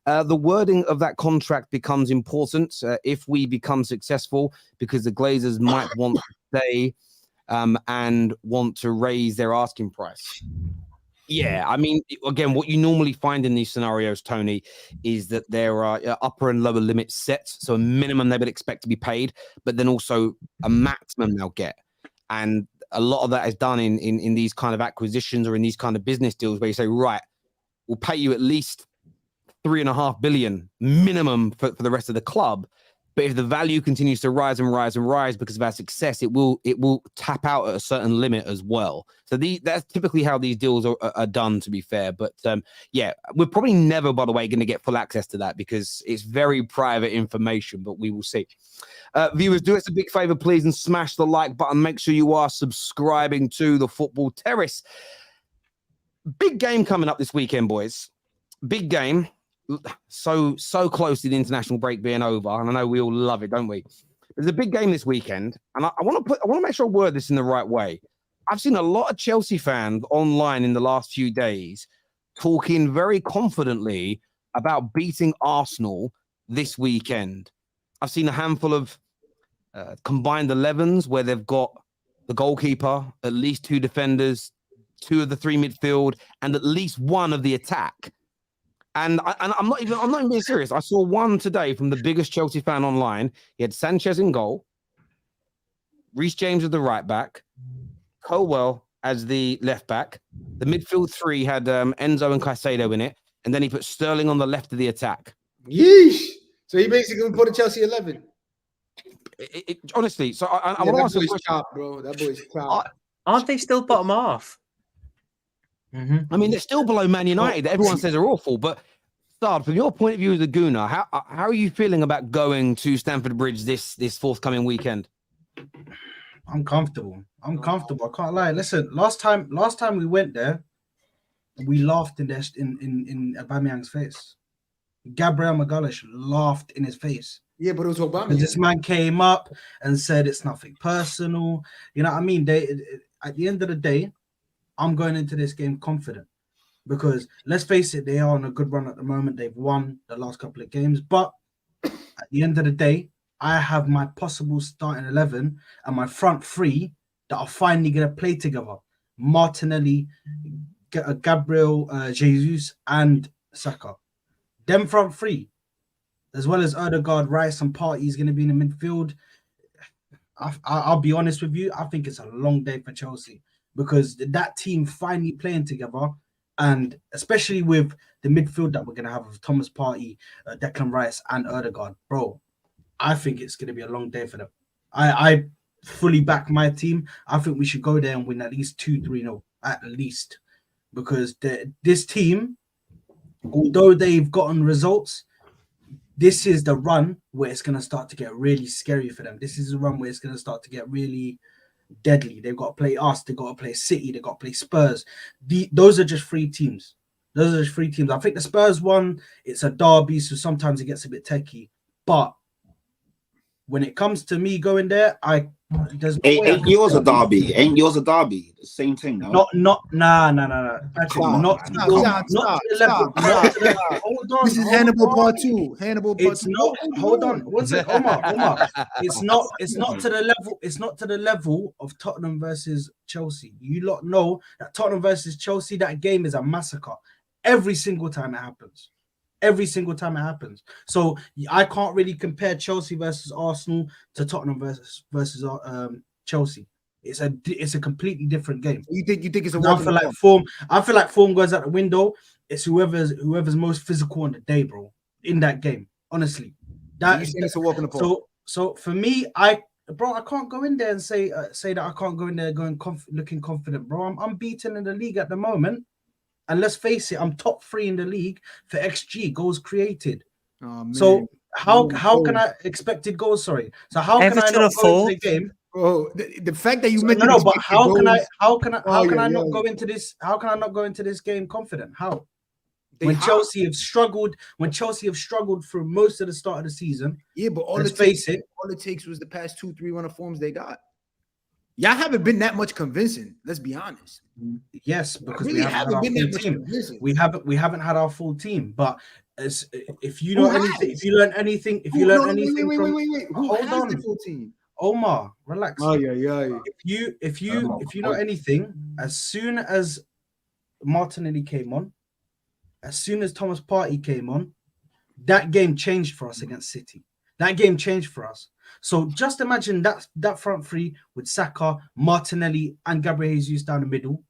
The wording of that contract becomes important if we become successful, because the Glazers might want to stay and want to raise their asking price. Yeah, I mean, again, what you normally find in these scenarios, Tony, is that there are upper and lower limits set. So a minimum they would expect to be paid, but then also a maximum they'll get. And a lot of that is done in these kind of acquisitions or in these kind of business deals where you say, right, we'll pay you at least 3.5 billion minimum for the rest of the club. But if the value continues to rise and rise and rise because of our success, it will tap out at a certain limit as well. So that's typically how these deals are done, to be fair. But yeah, we're probably never, by the way, going to get full access to that because it's very private information, but we will see. Viewers, do us a big favor, please, and smash the like button. Make sure you are subscribing to the Football Terrace. Big game coming up this weekend, boys. Big game. So close to the international break being over, and I know we all love it, don't we? There's a big game this weekend, and I want to make sure I word this in the right way. I've seen a lot of Chelsea fans online in the last few days talking very confidently about beating Arsenal this weekend. I've seen a handful of combined 11s where they've got the goalkeeper, at least 2 defenders, 2 of the 3 midfield, and at least 1 of the attack. And I'm not even being serious. I saw one today from the biggest Chelsea fan online. He had Sanchez in goal, Reece James as the right back, Colwell as the left back. The midfield 3 had Enzo and Caicedo in it, and then he put Sterling on the left of the attack. Yeesh. So he basically put a Chelsea 11. Honestly, so I want to ask a question. Top, bro. That boy's top. Aren't they still bottom half? I mean, they're still below Man United. Everyone says they're awful, but Saad, from your point of view as a Gooner, how are you feeling about going to Stamford Bridge this forthcoming weekend? I'm comfortable. I can't lie. Listen, last time we went there, we laughed in Aubameyang's face. Gabriel Magalhaes laughed in his face. Yeah, but it was Aubameyang. This man came up and said it's nothing personal. You know what I mean? At the end of the day, I'm going into this game confident because let's face it, they are on a good run at the moment. They've won the last couple of games, but at the end of the day, I have my possible starting 11 and my front 3 that are finally going to play together. Martinelli, Gabriel Jesus, and Saka. Them front 3, as well as Odegaard, Rice, and Partey is going to be in the midfield. I'll be honest with you, I think it's a long day for Chelsea. Because that team finally playing together, and especially with the midfield that we're going to have of Thomas Partey, Declan Rice, and Odegaard, bro, I think it's going to be a long day for them. I fully back my team. I think we should go there and win at least 2-3-0, at least. Because this team, although they've gotten results, this is the run where it's going to start to get really scary for them. This is the run where it's going to start to get really deadly. They've got to play us, they've got to play City, they've got to play Spurs. Those are just 3 teams. I think the Spurs one, it's a derby, so sometimes it gets a bit techie. But when it comes to me going there, ain't yours a derby? Ain't yours a derby? The same thing, no? Nah. Actually, not to the level. Hold on. This is Hannibal Part 2. Hannibal Part 2. It's not. Hold on. What's it? Omar. It's not to the level. It's not to the level of Tottenham versus Chelsea. You lot know that Tottenham versus Chelsea, that game is a massacre. Every single time it happens. So I can't really compare Chelsea versus Arsenal to Tottenham versus Chelsea. It's a completely different game. You think it's a And I walk in feel the like park? form. I feel like form goes out the window. It's whoever's most physical on the day, bro. In that game, honestly. So you saying it's a walk in the park? So for me, I can't go in there and say that I can't go in there looking confident, bro. I'm unbeaten in the league at the moment, and let's face it, I'm top 3 in the league for XG goals created. Oh, man. So how can I expected goals? Sorry. So how can I Everton not are go into fourth. the game? Oh, the fact that you So, mentioned no, but expected how can I goals- not go into this? How can I not go into this game confident? How? They When hot. Chelsea have struggled through most of the start of the season. Yeah, but all Let's it face takes, it. all it takes was the past 2-3 run of forms they got. Y'all haven't been that much convincing. Let's be honest. Yes, because Really we haven't had our been that full much team. convincing. We haven't had our full team. But if you Who know has? anything, if you learn anything Who- no, from wait. Who hold has on, the full team? Omar, relax. Oh yeah. If you know anything, as soon as Martinelli came on, as soon as Thomas Partey came on, that game changed for us against City. That game changed for us. So just imagine that front three with Saka, Martinelli, and Gabriel Jesus down the middle,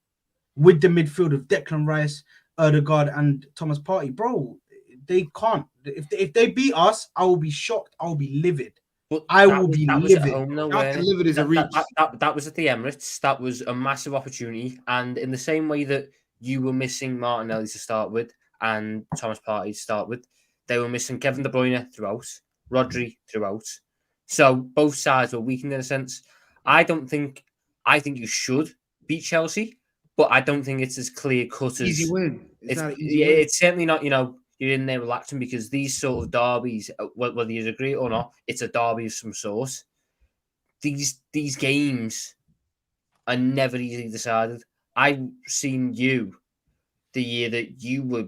with the midfield of Declan Rice, Odegaard, and Thomas Partey. Bro, they can't. If they beat us, I will be shocked. I will be livid. But I that will was- be that was at livid. home, though, Not weren't it? delivered is a reach. That was at the Emirates. That was a massive opportunity. And in the same way that you were missing Martinelli to start with and Thomas Partey to start with, they were missing Kevin De Bruyne throughout, Rodri throughout. So both sides were weakened in a sense. I think you should beat Chelsea, but I don't think it's as clear cut as Easy win. It's not an easy win. it's certainly not, you're in there relaxing, because these sort of derbies, whether you agree or not, it's a derby of some sort. These games are never easily decided. I've seen you the year that you were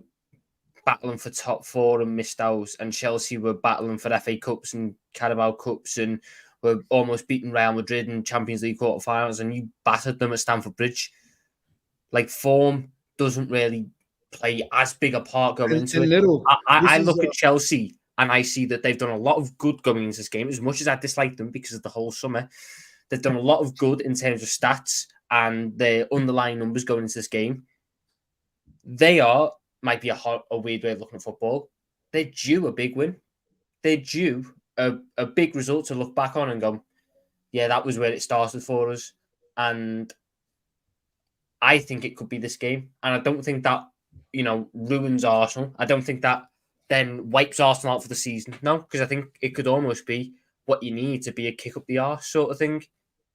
battling for top 4 and missed out, and Chelsea were battling for FA Cups and Carabao Cups and were almost beating Real Madrid in Champions League quarterfinals, and you battered them at Stamford Bridge. Like, form doesn't really play as big a part going into it. Little. I look at Chelsea and I see that they've done a lot of good going into this game. As much as I dislike them because of the whole summer, they've done a lot of good in terms of stats and their underlying numbers going into this game. They might be a weird way of looking at football. They're due a big win. They're due a big result to look back on and go, yeah, that was where it started for us. And I think it could be this game. And I don't think that, ruins Arsenal. I don't think that then wipes Arsenal out for the season. No, because I think it could almost be what you need to be a kick up the arse sort of thing.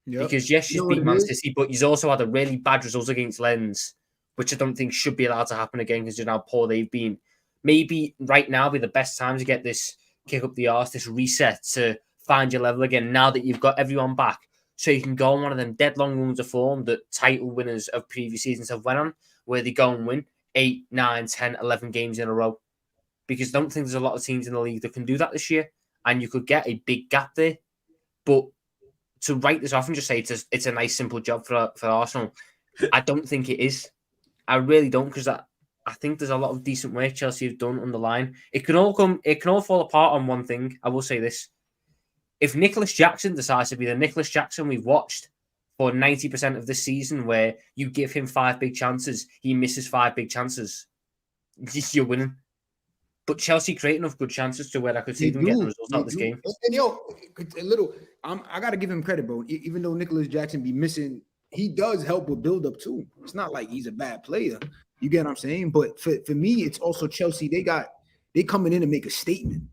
Yep. Because yes, you've beat Man City, but you've also had a really bad result against Lens, which I don't think should be allowed to happen again because you know how poor they've been. Maybe right now be the best time to get this kick up the arse, this reset, to find your level again now that you've got everyone back. So you can go on one of them dead long runs of form that title winners of previous seasons have went on, where they go and win 8, 9, 10, 11 games in a row. Because I don't think there's a lot of teams in the league that can do that this year. And you could get a big gap there. But to write this off and just say it's a nice, simple job for Arsenal, I don't think it is. I really don't, because I think there's a lot of decent work Chelsea have done on the line. It can all fall apart on one thing. I will say this. If Nicholas Jackson decides to be the Nicholas Jackson we've watched for 90% of this season, where you give him 5 big chances, he misses 5 big chances, you're winning. But Chelsea create enough good chances to where I could see them getting the results out of this game. And I got to give him credit, bro. Even though Nicholas Jackson be missing, he does help with build-up too. It's not like he's a bad player. You get what I'm saying? But for me, it's also Chelsea. They coming in to make a statement.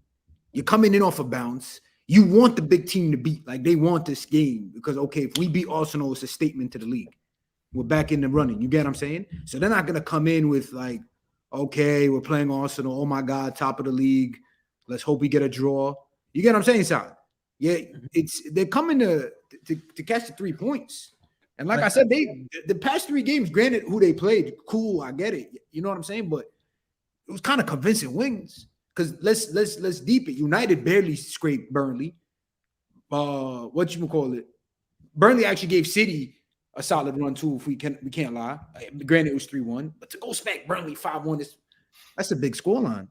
You're coming in off a bounce. You want the big team to beat. Like, they want this game because, okay, if we beat Arsenal, it's a statement to the league. We're back in the running. You get what I'm saying? So they're not going to come in with like, okay, we're playing Arsenal. Oh, my God, top of the league. Let's hope we get a draw. You get what I'm saying, Saad? Yeah, they're coming to catch the 3 points. And like I said, the past 3 games, granted, who they played, cool, I get it. You know what I'm saying? But it was kind of convincing wins. Because let's deep it. United barely scraped Burnley. Burnley actually gave City a solid run too. If we can't lie. Granted, it was 3-1, but to go smack Burnley 5-1 that's a big scoreline.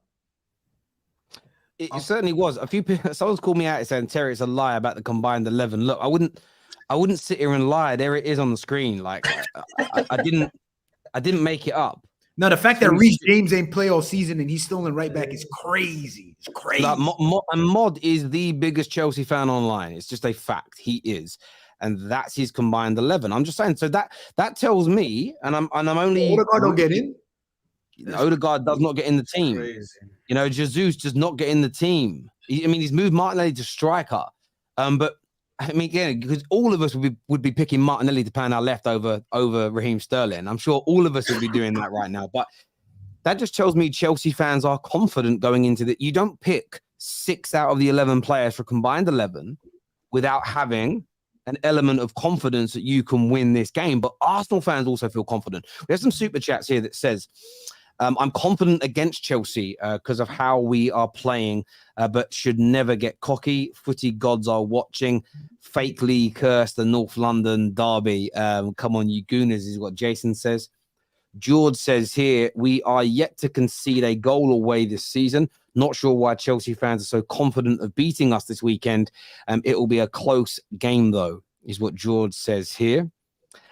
It certainly was. A few people, someone's called me out saying Terrace a lie about the combined 11. Look, I wouldn't I wouldn't sit here and lie. There it is on the screen. Like I didn't make it up. No, the fact that Reece James ain't play all season and he's still in right back is crazy. It's crazy. Like, Mod is the biggest Chelsea fan online. It's just a fact. He is, and that's his combined 11. I'm just saying. So that tells me, and I'm only. Odegaard don't get in. Odegaard does not get in the team. Crazy. You know, Jesus does not get in the team. He's moved Martinelli to striker. But I mean, again, because all of us would be picking Martinelli to play on our left over Raheem Sterling. I'm sure all of us would be doing that right now. But that just tells me Chelsea fans are confident going into that. You don't pick 6 out of the 11 players for combined 11 without having an element of confidence that you can win this game. But Arsenal fans also feel confident. We have some super chats here that says, I'm confident against Chelsea because of how we are playing, but should never get cocky. Footy gods are watching. Fakely curse the North London derby. Come on, you gooners, is what Jason says. George says here, we are yet to concede a goal away this season. Not sure why Chelsea fans are so confident of beating us this weekend. It will be a close game, though, is what George says here.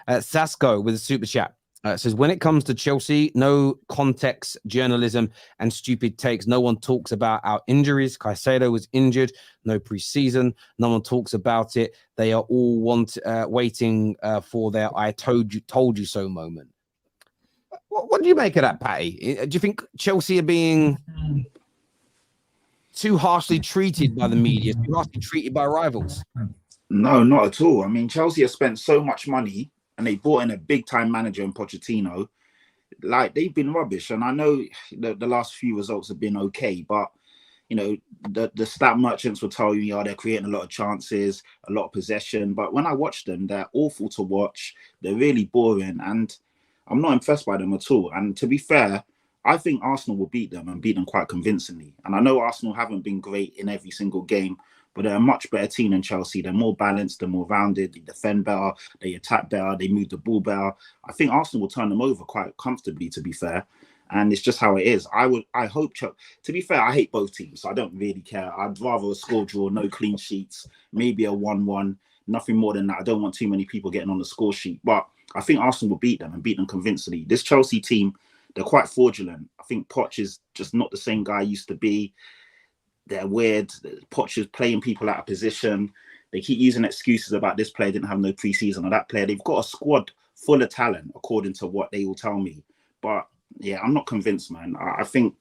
Sasko with a super chat. Says, when it comes to Chelsea, no context, journalism, and stupid takes. No one talks about our injuries. Caicedo was injured, no preseason. No one talks about it. They are all waiting for their "I told you so" moment. What do you make of that, Patty? Do you think Chelsea are being too harshly treated by the media, too harshly treated by rivals? No, not at all. I mean, Chelsea has spent so much money. And they brought in a big-time manager in Pochettino. Like, they've been rubbish. And I know the last few results have been okay, but, you know, the stat merchants will tell you, they're creating a lot of chances, a lot of possession. But when I watch them, they're awful to watch. They're really boring. And I'm not impressed by them at all. And to be fair, I think Arsenal will beat them and beat them quite convincingly. And I know Arsenal haven't been great in every single game, but they're a much better team than Chelsea. They're more balanced, they're more rounded, they defend better, they attack better, they move the ball better. I think Arsenal will turn them over quite comfortably, to be fair. And it's just how it is. I hope, to be fair, I hate both teams, so I don't really care. I'd rather a score draw, no clean sheets, maybe a 1-1, nothing more than that. I don't want too many people getting on the score sheet. But I think Arsenal will beat them and beat them convincingly. This Chelsea team, they're quite fraudulent. I think Poch is just not the same guy he used to be. They're weird. Poch is playing people out of position. They keep using excuses about this player didn't have no preseason or that player. They've got a squad full of talent, according to what they will tell me. But yeah, I'm not convinced, man. I think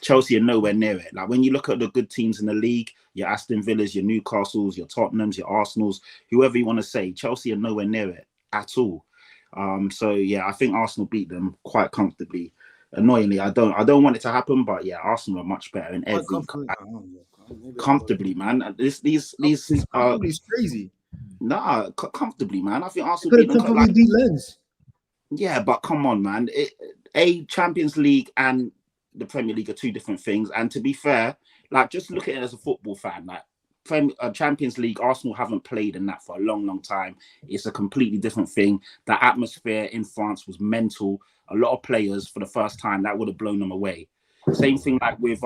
Chelsea are nowhere near it. Like, when you look at the good teams in the league, your Aston Villas, your Newcastles, your Tottenhams, your Arsenals, whoever you want to say, Chelsea are nowhere near it at all. So yeah, I think Arsenal beat them quite comfortably. Annoyingly, I don't want it to happen, but yeah, Arsenal are much better in every comfortably, man. These it's crazy. Nah, comfortably, man. I think Arsenal beat them like, Lens. yeah, but come on, man. A Champions League and the Premier League are two different things. And to be fair, like, just look at it as a football fan, like, Champions League, Arsenal haven't played in that for a long, long time. It's a completely different thing. The atmosphere in France was mental. A lot of players, for the first time, that would have blown them away. Same thing like with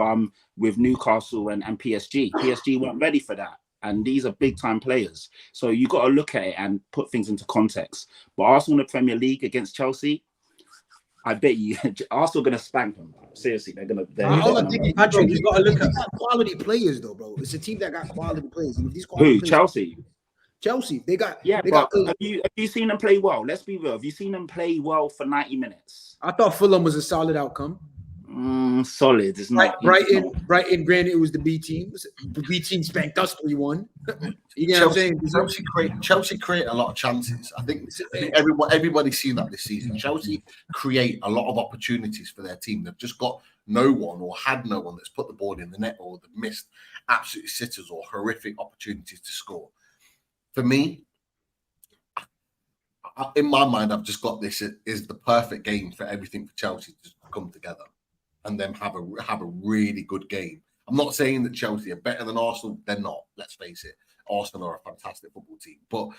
Newcastle and PSG. PSG weren't ready for that. And these are big time players. So you got to look at it and put things into context. But Arsenal in the Premier League against Chelsea, I bet you Arsenal going to spank them. Seriously, they're going to. Patrick, you got to look at quality players, though, bro. It's a team that got quality players. And if these quality Who? players, Chelsea, they got. Yeah, they but got, have you seen them play well? Let's be real. Have you seen them play well for 90 minutes? I thought Fulham was a solid outcome. Solid. It's not. Brighton, granted, it was the B team. The B team spanked us 3-1. You know what I'm saying? Chelsea create a lot of chances. I think everybody's seen that this season. Chelsea create a lot of opportunities for their team. They've just got no one or had no one that's put the ball in the net, or they've missed absolute sitters or horrific opportunities to score. For me, in my mind, I've just got this is the perfect game for everything for Chelsea to come together and then have a really good game. I'm not saying that Chelsea are better than Arsenal. They're not. Let's face it. Arsenal are a fantastic football team, but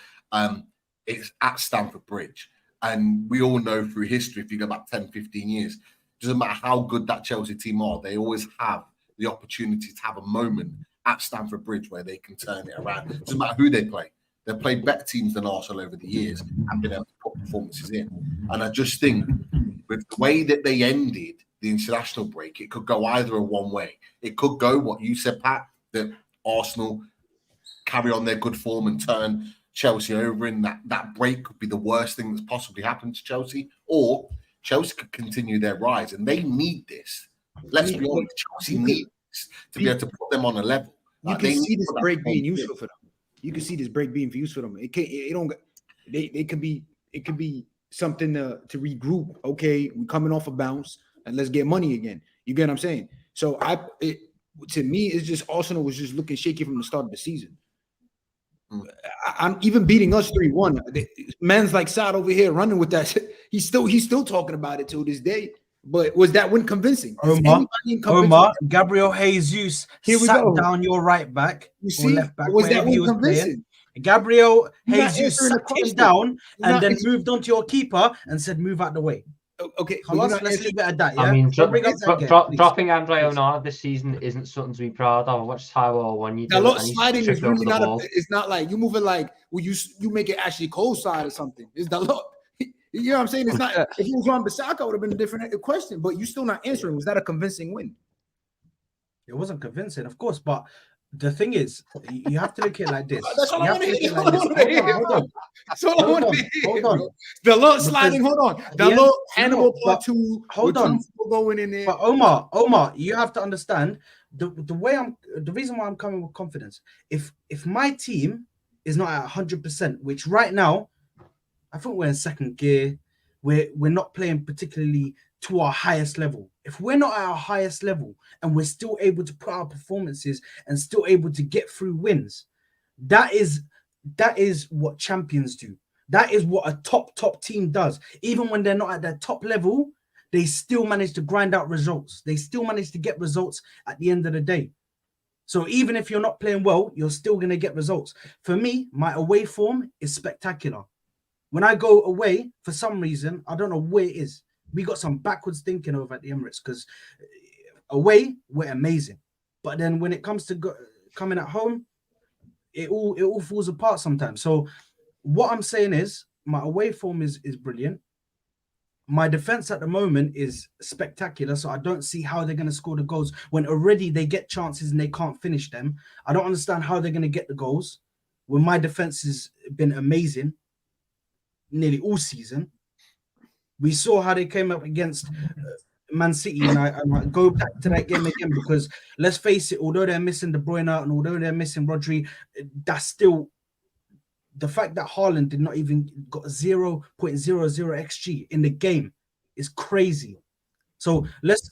it's at Stamford Bridge. And we all know through history, if you go back 10, 15 years, it doesn't matter how good that Chelsea team are, they always have the opportunity to have a moment at Stamford Bridge where they can turn it around. It doesn't matter who they play. They've played better teams than Arsenal over the years and been able to put performances in. And I just think with the way that they ended the international break, it could go either of one way. It could go what you said, Pat, that Arsenal carry on their good form and turn Chelsea over, and that break could be the worst thing that's possibly happened to Chelsea, or Chelsea could continue their rise, and they need this. Let's be honest, Chelsea need this to be able to put them on a level. You can see this break being useful for them. You can see this break being useful for them. It could be something to regroup. Okay, we're coming off a bounce and let's get money again. You get what I'm saying? So to me, it's just Arsenal was just looking shaky from the start of the season. I'm even beating us 3-1. Man's like Saad over here running with that. He's still talking about it till this day. But was that win convincing? Omar, Gabriel Jesus sat down your right back. You see, left back, was that win convincing? Gabriel Jesus sat him down and then moved on to your keeper and said, "Move out the way." Okay, let's leave it at that. Yeah? I mean, dropping Andre Andre Onana this season isn't something to be proud of. I watched Taiwo one. A lot sliding is really not. It's not like you moving like you make it actually cold side or something. It's the look. You know what I'm saying? It's not. If it was Wan Bissaka, would have been a different question. But you're still not answering. Was that a convincing win? It wasn't convincing, of course, but the thing is, you have to look at it like this. That's all I want to hear. Hold on. That's all I want to hear. Hold on. The low sliding. Hold on. The low Hannibal part 2. Hold on. Going in there. But Omar, you have to understand the reason why I'm coming with confidence. If my team is not at 100%, which right now, I think we're in second gear. We're not playing particularly to our highest level. If we're not at our highest level and we're still able to put our performances and still able to get through wins, that is what champions do. That is what a top team does. Even when they're not at their top level, they still manage to grind out results. They still manage to get results at the end of the day. So even if you're not playing well, you're still going to get results. For me, my away form is spectacular. When I go away, for some reason, I don't know where it is. We got some backwards thinking over at the Emirates because away, we're amazing. But then when it comes to coming at home, it all falls apart sometimes. So what I'm saying is my away form is brilliant. My defense at the moment is spectacular. So I don't see how they're going to score the goals when already they get chances and they can't finish them. I don't understand how they're going to get the goals when my defense has been amazing nearly all season. We saw how they came up against Man City, and I go back to that game again because let's face it, although they're missing De Bruyne and although they're missing Rodri, that's still the fact that Haaland did not even got 0.00 XG in the game is crazy. So let's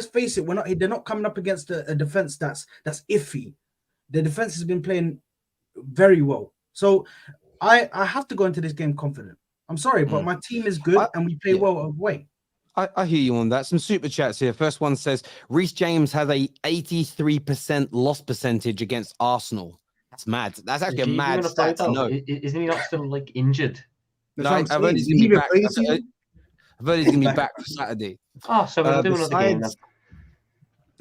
face it, they're not coming up against a defense that's iffy. The defense has been playing very well. So I have to go into this game confident. I'm sorry, but my team is good and we play well away. I hear you on that. Some super chats here. First one says, Reece James has a 83% loss percentage against Arsenal. That's mad. That's actually a mad stat to know. Isn't he not still like injured? No, I've heard he's going to be back. I've heard he's going to be back for Saturday. Oh, so we'll do another game then.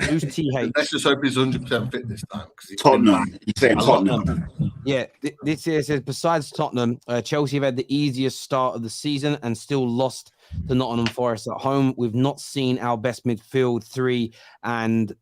Who's TH? Let's just hope he's 100% fit this time. Tottenham. He's saying Tottenham. Yeah, this here says, besides Tottenham, Chelsea have had the easiest start of the season and still lost to Nottingham Forest at home. We've not seen our best midfield three and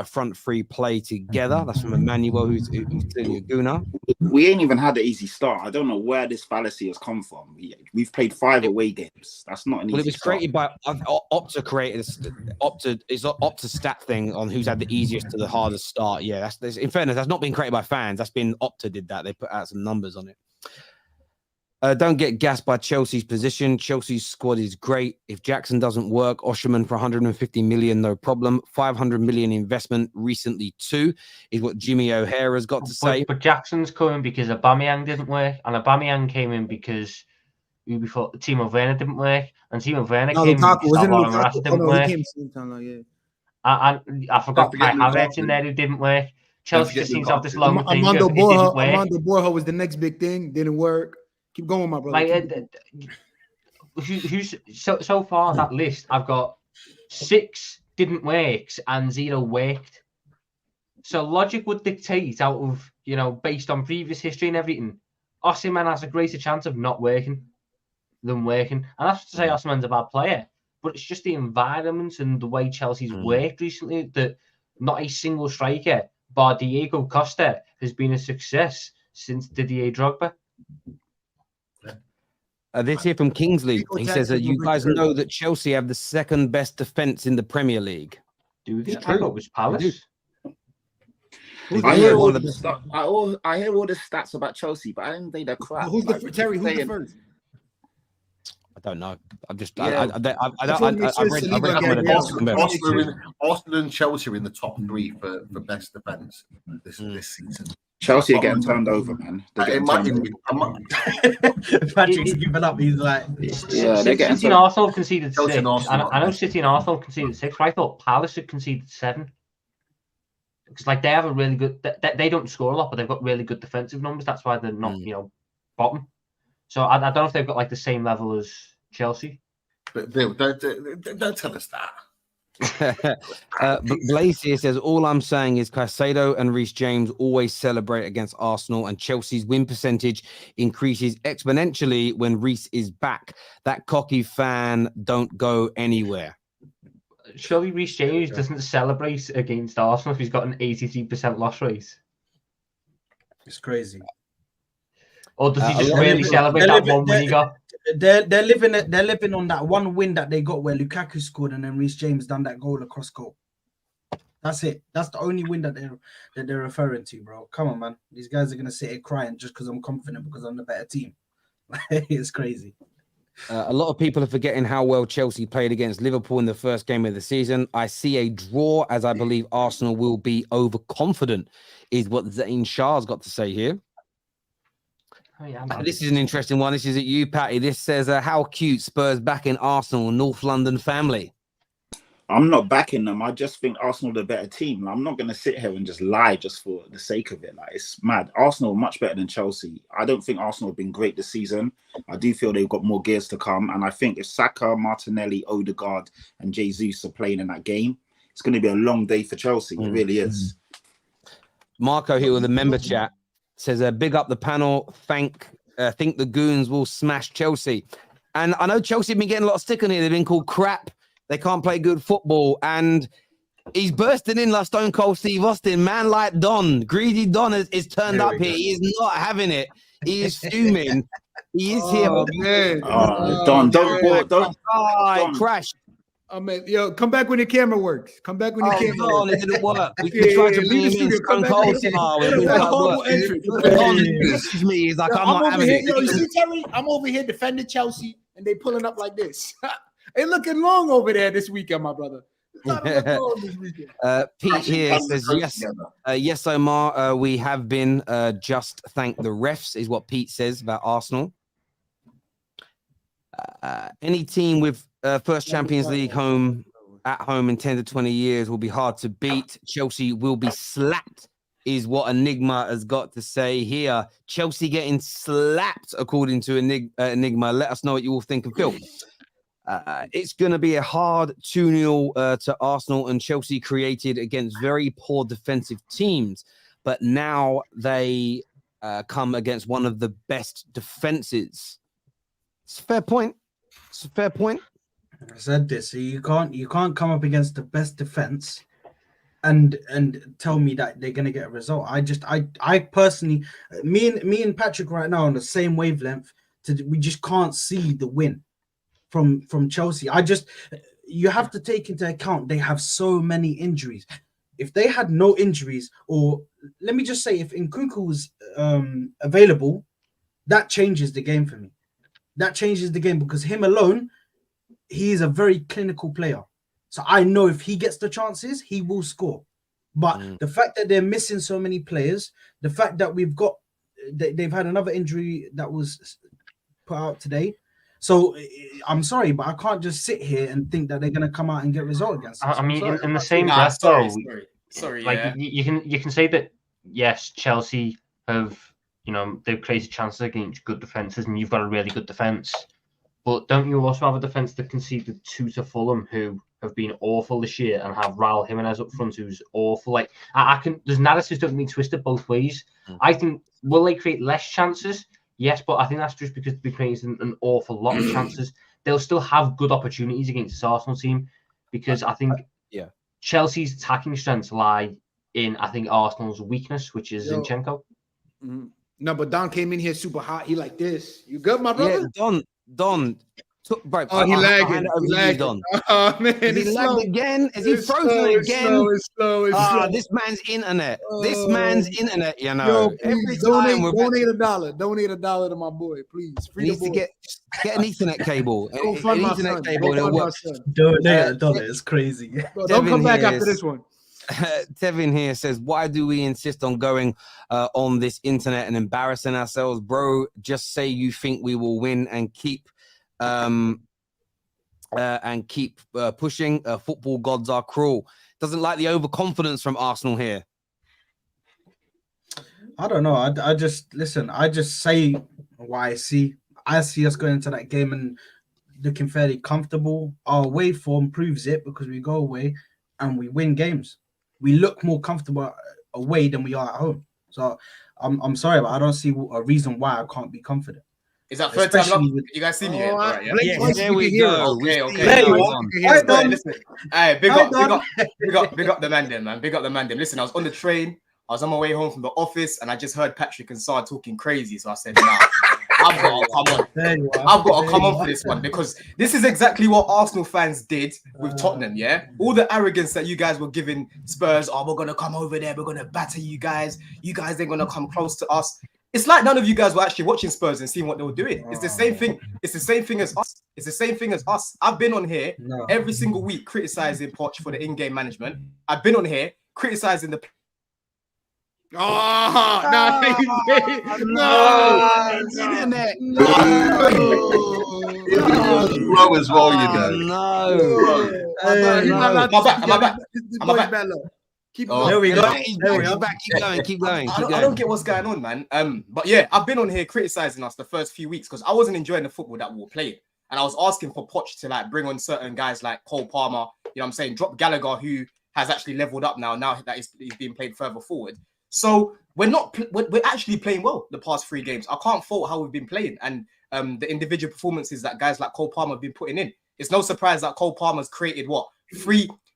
front three play together. That's from Emmanuel, who's clearly a gooner. We ain't even had an easy start. I don't know where this fallacy has come from. We've played 5 away games. That's not an easy Well, it was start. created by Opta created it's Opta stat thing on who's had the easiest to the hardest start. Yeah, that's in fairness, that's not been created by fans. That's been Opta did that. They put out some numbers on it. Don't get gassed by Chelsea's position. Chelsea's squad is great. If Jackson doesn't work, Osherman for 150 million, no problem. 500 million investment recently too, is what Jimmy O'Hara's got to say. But Jackson's coming because Aubameyang didn't work, and Aubameyang came in because before Timo Werner didn't work, and Timo Werner came in because didn't work. And I forgot Kai Havertz in there who didn't work. Chelsea just seems to have this long thing of it didn't work. Armando Borja was the next big thing, didn't work. Keep going, my brother. So far that list, I've got 6 didn't work and 0 worked. So logic would dictate out of, based on previous history and everything, Osimhen has a greater chance of not working than working. And that's to say Osimhen's a bad player, but it's just the environment and the way Chelsea's worked recently that not a single striker, bar Diego Costa, has been a success since Didier Drogba. This here from Kingsley. He says that you guys know that Chelsea have the second best defense in the Premier League. Do they? I thought it was Palace. I hear all the stuff. I hear all the stats about Chelsea, but I don't think they're crap. Who's Terry? Who's the first? I don't know. I'm just. Yeah. I read Arsenal and Chelsea are in the top 3 for best defense this season. Chelsea are getting turned over, man. Patrick's giving up. He's like, yeah, they're getting. City and Arsenal conceded 6. Chelsea and Arsenal. I know City and Arsenal conceded 6, but I thought Palace had conceded 7. Because like they have a really good, they don't score a lot, but they've got really good defensive numbers. That's why they're not, bottom. So I don't know if they've got like the same level as Chelsea. But Bill, don't tell us that. Blaze here says, all I'm saying is Caicedo and Reece James always celebrate against Arsenal, and Chelsea's win percentage increases exponentially when Reece is back. That cocky fan don't go anywhere. Surely Reece James doesn't celebrate against Arsenal if he's got an 83% loss rate. It's crazy. Or does he just really celebrate that one win he got? They're living on that one win that they got where Lukaku scored and then Reece James done that goal across goal. That's it. That's the only win that they're referring to, bro. Come on, man. These guys are gonna sit here crying just because I'm confident because I'm the better team. It's crazy. A lot of people are forgetting how well Chelsea played against Liverpool in the first game of the season. I see a draw as I believe Arsenal will be overconfident, is what Zayn Shah's got to say here. Oh, yeah, this is an interesting one. This is at you, Patty. This says, how cute, Spurs back in Arsenal, North London family. I'm not backing them. I just think Arsenal are the better team. I'm not going to sit here and just lie just for the sake of it. Like, it's mad. Arsenal are much better than Chelsea. I don't think Arsenal have been great this season. I do feel they've got more gears to come. And I think if Saka, Martinelli, Odegaard and Jesus are playing in that game, it's going to be a long day for Chelsea. It really is. Marco here with a member chat says, big up the panel. Think the goons will smash Chelsea. And I know Chelsea have been getting a lot of stick on here. They've been called crap. They can't play good football. And he's bursting in like Stone Cold Steve Austin. Man like Don. Greedy Don is turned up here. He is not having it. He is fuming. He is here. Man. Don, don't crash. Man, yo, come back when the camera works. Come back when the camera works. It didn't work. We tried to bring him in Stone Cold style. Excuse me. He's like, I'm not having it. Yo, you see, Terry? I'm over here defending Chelsea, and they pulling up like this. They looking long over there this weekend, my brother. Pete here says, yes, Omar, we have been. Just thank the refs, is what Pete says about Arsenal. Any team with first Champions League at home in 10 to 20 years will be hard to beat. Chelsea will be slapped, is what Enigma has got to say here. Chelsea getting slapped, according to Enigma. Let us know what you all think and feel. It's going to be a hard 2-0 to Arsenal, and Chelsea created against very poor defensive teams. But now they come against one of the best defenses. It's a fair point. It's a fair point. I said this. So you can't come up against the best defense and tell me that they're gonna get a result. I personally, me and Patrick right now on the same wavelength. We just can't see the win from Chelsea. You have to take into account they have so many injuries. If they had no injuries, or let me just say, if Nkunku was available, that changes the game for me. That changes the game because him alone, he is a very clinical player. So I know if he gets the chances, he will score. But the fact that they're missing so many players, the fact that they've had another injury that was put out today. So I'm sorry, but I can't just sit here and think that they're going to come out and get a result against us. I mean, in the same breath, though, sorry. Like Yeah. you can say that yes, Chelsea have, they've created chances against good defenses, and you've got a really good defense. But don't you also have a defense that conceded 2 to Fulham, who have been awful this year, and have Raul Jimenez up front, who's awful? Like there's narratives don't get me twisted both ways. I think will they create less chances? Yes, but I think that's just because they're creating an awful lot of chances. They'll still have good opportunities against this Arsenal team because I think Chelsea's attacking strengths lie in, I think, Arsenal's weakness, which is Zinchenko. No, but Don came in here super hot. He like this. You good, my brother? Yeah, Don. Bro, he lagging. Don. Oh man, Is he lagged again? Is he frozen again? It's slow. This man's internet. This man's internet. You know. Yo, every please time donate $1. Donate $1 to my boy, please. He needs to get an Ethernet cable. Don't fund my son. It'll work. Donate $1. It's crazy. Don't come back after this one. Tevin here says, why do we insist on going on this internet and embarrassing ourselves, bro? Just say you think we will win and keep pushing. Football gods are cruel. Doesn't like the overconfidence from Arsenal here. I don't know. I just listen. I just say what I see. I see us going into that game and looking fairly comfortable. Our away form proves it because we go away and we win games. We look more comfortable away than we are at home. So I'm sorry, but I don't see a reason why I can't be confident. Is that third time? You guys see me here? Right, yeah? Yes, there we go. Okay. Listen. Hey, big up the man them, man. Big up the man them. Listen, I was on the train. I was on my way home from the office, and I just heard Patrick and Saad talking crazy. So I said, nah, I've got to come on. I've got to come on for this one because this is exactly what Arsenal fans did with Tottenham, yeah? All the arrogance that you guys were giving Spurs, we're going to come over there, we're going to batter you guys. You guys ain't going to come close to us. It's like none of you guys were actually watching Spurs and seeing what they were doing. It's the same thing. It's the same thing as us. It's the same thing as us. I've been on here every single week criticizing Poch for the in-game management. I've been on here criticizing the... Slow as well, you know. Am I back? There we go. Keep going. I don't get what's going on, man. But yeah, I've been on here criticizing us the first few weeks because I wasn't enjoying the football that we were playing. And I was asking for Poch to like bring on certain guys like Cole Palmer, you know what I'm saying? Drop Gallagher, who has actually leveled up now that he's being played further forward. So we're actually playing well the past 3 games. I can't fault how we've been playing and the individual performances that guys like Cole Palmer have been putting in. It's no surprise that Cole Palmer's created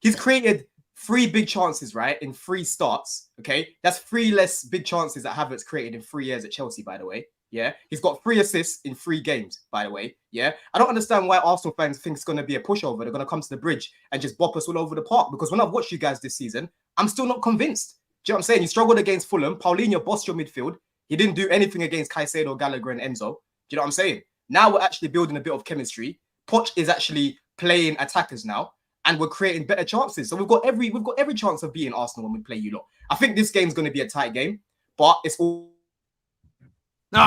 he's created 3 big chances, right, in 3 starts, okay? That's 3 less big chances that Havertz created in 3 years at Chelsea, by the way, yeah? He's got 3 assists in 3 games, by the way, yeah? I don't understand why Arsenal fans think it's going to be a pushover. They're going to come to the bridge and just bop us all over the park because when I've watched you guys this season, I'm still not convinced. Do you know what I'm saying? You struggled against Fulham. Paulinho bossed your midfield. He didn't do anything against Caicedo, Gallagher, and Enzo. Do you know what I'm saying? Now we're actually building a bit of chemistry. Poch is actually playing attackers now, and we're creating better chances. So we've got every chance of beating Arsenal when we play you lot. I think this game's going to be a tight game, but it's all. No.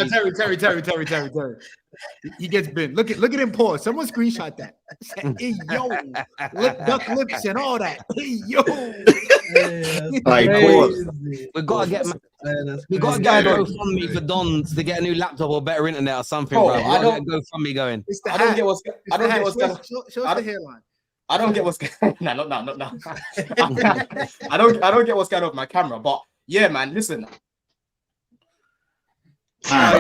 Terry. He gets bent. Look at him pause. Someone screenshot that. Hey, yo. Duck lips and all that. Hey, yo. We gotta get a GoFundMe for Dons to get a new laptop or better internet or something, bro. I don't get GoFundMe going. I don't get what's going on. Show us the hairline. I don't get what's going on. No, not now. I don't get what's going on with my camera, but yeah, man, listen. There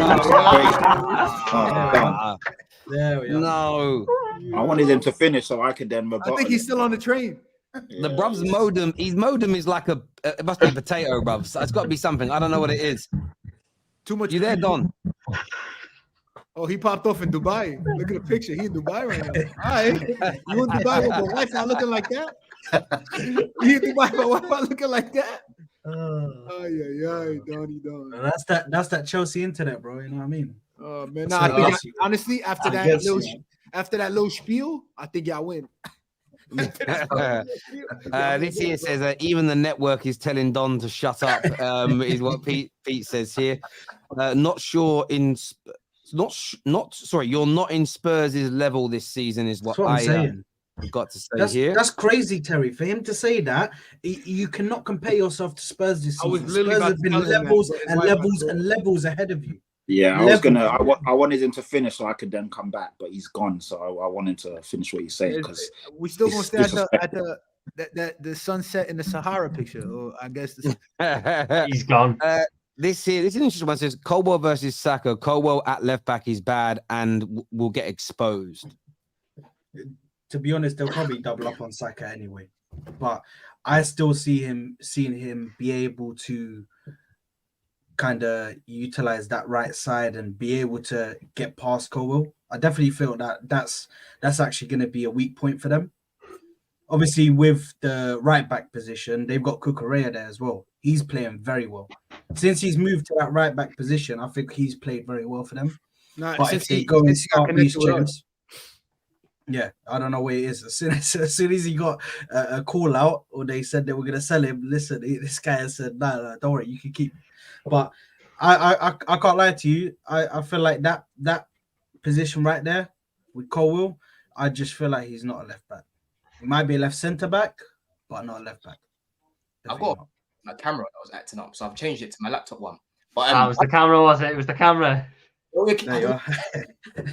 we go. No. I wanted him to finish so I could then rebuttal. I think he's still on the train. The bruv's modem. His modem is like it must be a potato, bruv. So it's got to be something. I don't know what it is. Too much. You there, Don? Oh, he popped off in Dubai. Look at the picture. He in Dubai right now. All right. You in Dubai with my wife not looking like that? You in Dubai with my wife not looking like that? Donnie. That's that Chelsea internet, bro. You know what I mean? Oh man, I think honestly after that little spiel, I think y'all win. This here says even the network is telling Don to shut up. Is what Pete says here. You're not in Spurs' level this season, is what I'm saying. Got to say here. That's crazy, Terry. For him to say that, you cannot compare yourself to Spurs this season. Spurs have been levels ahead of you. Yeah, I wanted him to finish so I could then come back, but he's gone. So I wanted to finish what he's saying because we still gonna stay at the sunset in the Sahara picture, or I guess he's gone. This is an interesting one. It says Colwell versus Saka. Colwell at left back is bad and will get exposed. To be honest, they'll probably double up on Saka anyway. But I still seeing him be able to kind of utilize that right side and be able to get past Colwell. I definitely feel that that's actually going to be a weak point for them. Obviously, with the right back position, they've got Cucurella there as well. He's playing very well. Since he's moved to that right back position, I think he's played very well for them. Nah, But since if they he- go and since he got start these connected with us. checks, yeah, I don't know where it is. As soon as he got a call out, or they said they were going to sell him, listen, this guy has said, no, don't worry, you can keep. But I can't lie to you. I feel like that position right there with Colwell, I just feel like he's not a left back. He might be a left centre back, but not a left back. I've Definitely got my camera that was acting up, so I've changed it to my laptop one. But It was the camera, was it? It was the camera. not. There you are.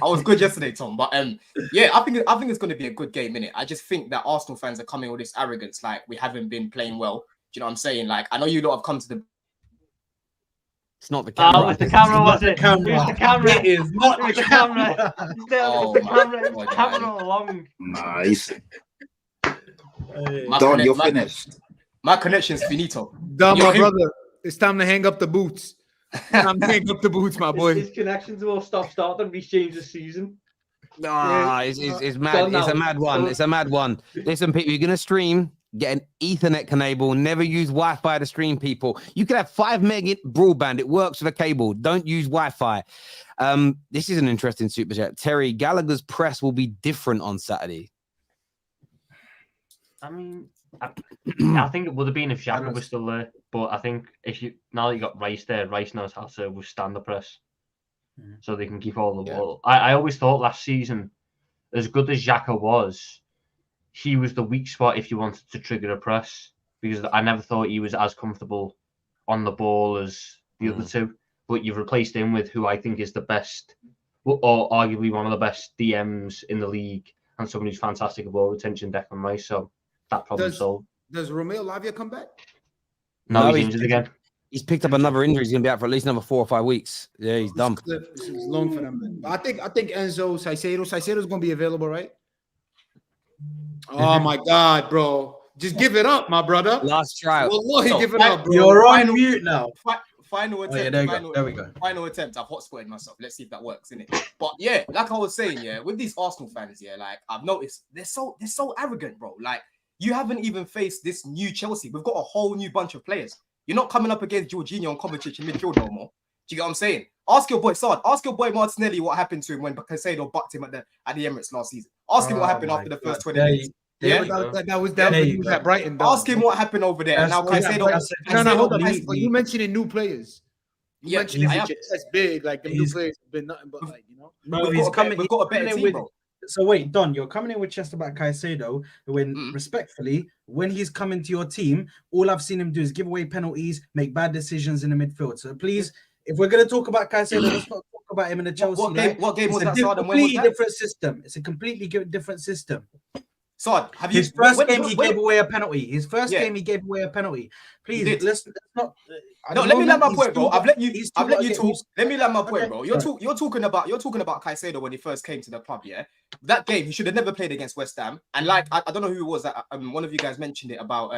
I was good yesterday, Tom. But yeah, I think it's going to be a good game, innit? I just think that Arsenal fans are coming with this arrogance, like we haven't been playing well. Do you know what I'm saying? Like I know you lot have come to the. It's not the camera. Oh, it was the camera, was it? camera. It was the camera. It is not It was the the camera. camera. Still, it was the Oh camera. It my was the God. camera all along. Nice. My Don, connect- you're my- finished. My connection's finito. Dom, Yo, my who- brother, it's time to hang up the boots. Time to hang up the boots, my boy. His connections will stop starting and change the season. Nah, it's mad. Done It's a now. mad one. Done. It's a mad one. Listen, people, you're gonna stream. Get an Ethernet cable. Never use Wi-Fi to stream, people. You can have 5 meg broadband. It works with a cable. Don't use Wi-Fi. This is an interesting super chat. Terry, Gallagher's press will be different on Saturday. I mean, I think it would have been if Xhaka was still there, but I think now that you got Rice there, Rice knows how to withstand the press, so they can keep all the ball. I always thought last season, as good as Xhaka was, he was the weak spot if you wanted to trigger a press, because I never thought he was as comfortable on the ball as the other two. But you've replaced him with who I think is the best, or arguably one of the best DMs in the league, and someone who's fantastic at ball retention, Declan Rice. So that problem solved. Does Romeo Lavia come back? No, No, he's injured again. He's picked up another injury. He's gonna be out for at least another 4 or 5 weeks. Yeah, he's done. This is long for them. Man. But I think Enzo Caicedo's gonna be available, right? Oh my God, bro! Just give it up, my brother. Last tryout. Wallahi, So, give it up, bro. You're on Final- mute now. Final attempt. yeah, there we go, final, there we go. Final attempt. I've hotspotted myself. Let's see if that works, innit? But yeah, like I was saying, yeah, with these Arsenal fans, yeah, like I've noticed they're so arrogant, bro. Like you haven't even faced this new Chelsea. We've got a whole new bunch of players. You're not coming up against Jorginho and Kovacic in midfield no more. Do you get what I'm saying? Ask your boy Saad. Ask your boy Martinelli what happened to him when Caicedo bucked him at the Emirates last season. Ask him what happened after the first 20 minutes. Yeah. That was There when you he was go. at Brighton. though. Ask him what happened over there. And now That's what Caicedo. I said. No, hold on. Caicedo But you mentioning new players. You Yeah, mentioning I am. that's big. Like the new He's- players have been nothing but like Bro, We've got a better in team, with. bro. So wait, Don, you're coming in with chest about Caicedo when, Mm. respectfully, when he's coming to your team, all I've seen him do is give away penalties, make bad decisions in the midfield. So please, if we're going to talk about Caicedo, let's not talk about him in the Chelsea. What game? light. What game It's was a that, Saad? And when was completely that? different system. It's a completely different system. Saad, have you? His first when- game, he when- gave away a penalty. His first Yeah. game, he gave away a penalty. Please, did. let's not. No, let me land my he's point, bro. still I've let you. he's still I've let gotta you get talk. used- Let me land my point, Okay, bro. You're sorry. talking about Caicedo when he first came to the club. Yeah, that game he should have never played against West Ham. And like I don't know who it was that one of you guys mentioned it about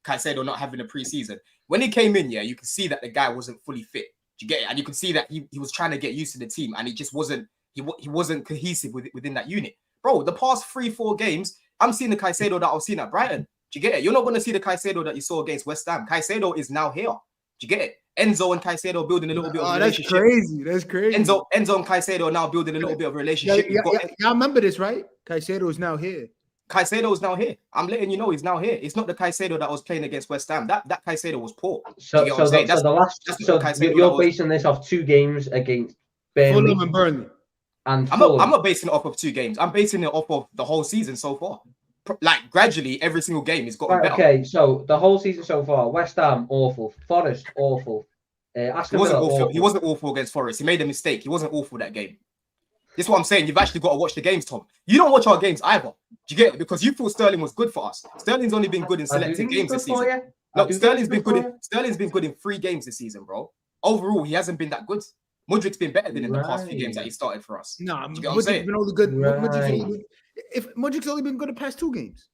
Caicedo not having a preseason. When he came in, yeah, you could see that the guy wasn't fully fit. Do you get it? And you could see that he was trying to get used to the team, and he just wasn't. He wasn't cohesive within that unit, bro. The past 3-4 games, I'm seeing the Caicedo that I was seeing at Brighton. Do you get it? You're not going to see the Caicedo that you saw against West Ham. Caicedo is now here. Do you get it? Enzo and Caicedo building a little bit of a that's relationship. crazy. That's crazy. Enzo and Caicedo are now building a little bit of a relationship. You've got- Y'all remember this, right? Caicedo is now here. Caicedo is now here. I'm letting you know he's now here. It's not the Caicedo that was playing against West Ham. That Caicedo was poor. So, Do you get what I'm saying? that's the last. that's So what Caicedo you're was. basing this off 2 games against Burnley Fulham and Burnley. and I'm Fulham. not basing it off of 2 games. I'm basing it off of the whole season so far. Like gradually, every single game has gotten Right, better. okay, so the whole season so far: West Ham awful, Forest awful, He Aston wasn't Villa awful. awful. He wasn't awful against Forest. He made a mistake. He wasn't awful that game. This is what I'm saying. You've actually got to watch the games, Tom. You don't watch our games either. Do you get it? Because you thought Sterling was good for us. Sterling's only been good in I do selected think he's games good this for season. you. I No, do think Sterling's he's been good good for in Sterling's been good in 3 games this season, bro. overall, he hasn't been that good. Mudrik's been better than in the past few games that he started for us. Nah, Do you get what I'm saying? Mudrik's been only good. Right. If Mudrik's only been good the past 2 games.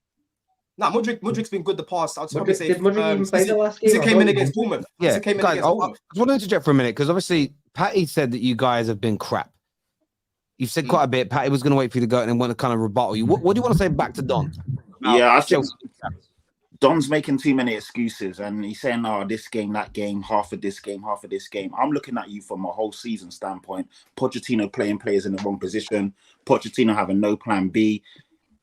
Nah, Mudrik's been good the past. I'd probably say Did Mudrik even play the last game? he came in against Bournemouth. Yeah, He came in guys, against I Bournemouth. just want to interject for a minute because obviously Patty said that you guys have been crap. You've said quite a bit. Patty was going to wait for you to go and then want to kind of rebuttal you. What do you want to say back to Don? Yeah, I think Don's making too many excuses and he's saying, oh, this game, that game, half of this game, half of this game. I'm looking at you from a whole season standpoint. Pochettino playing players in the wrong position. Pochettino having no plan B.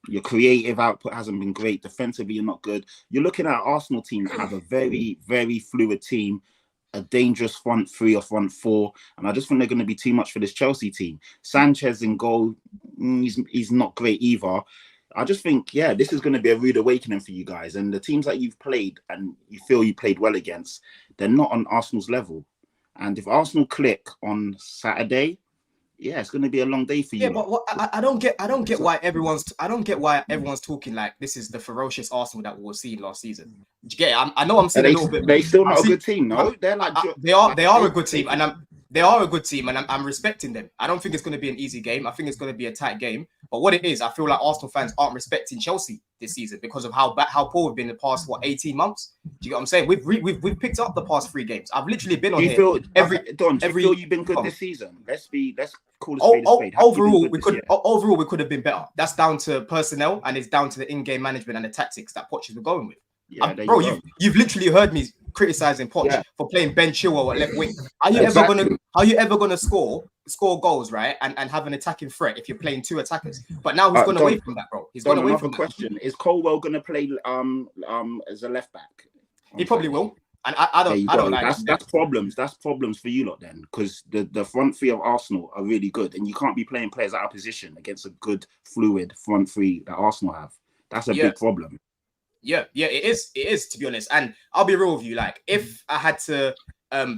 Your creative output hasn't been great. Defensively, you're not good. You're looking at an Arsenal team that have a very, very fluid team, a dangerous front 3 or front 4. And I just think they're going to be too much for this Chelsea team. Sanchez in goal, he's not great either. I just think, yeah, this is going to be a rude awakening for you guys. And the teams that you've played and you feel you played well against, they're not on Arsenal's level. And if Arsenal click on Saturday, yeah, it's going to be a long day for you. Yeah, but I don't get why everyone's talking like this is the ferocious Arsenal that we were seeing last season. Do you get it? I know I'm saying a little bit. They still not a good team, no? They're like they are a good team, and I'm respecting them. I don't think it's going to be an easy game. I think it's going to be a tight game. But what it is, I feel like Arsenal fans aren't respecting Chelsea this season because of how poor we've been the past 18 months. Do you get what I'm saying? We've picked up the past 3 games. I've literally been on here. Do you feel you've been good this season? Let's call a spade. Overall, we could have been better. That's down to personnel and it's down to the in-game management and the tactics that Poch is going with. Yeah, bro, you've literally heard me criticizing Poch for playing Ben Chilwell at left wing. Are you ever gonna score goals, right? And have an attacking threat if you're playing 2 attackers? But now he's gone away from that, bro. He's gone away from that. Question: Is Colwell gonna play as a left back? He probably will. And I don't like that's problems. That's problems for you lot then, because the front 3 of Arsenal are really good, and you can't be playing players out of position against a good fluid front 3 that Arsenal have. That's a big problem. Yeah, it is to be honest. And I'll be real with you. Like, if I had to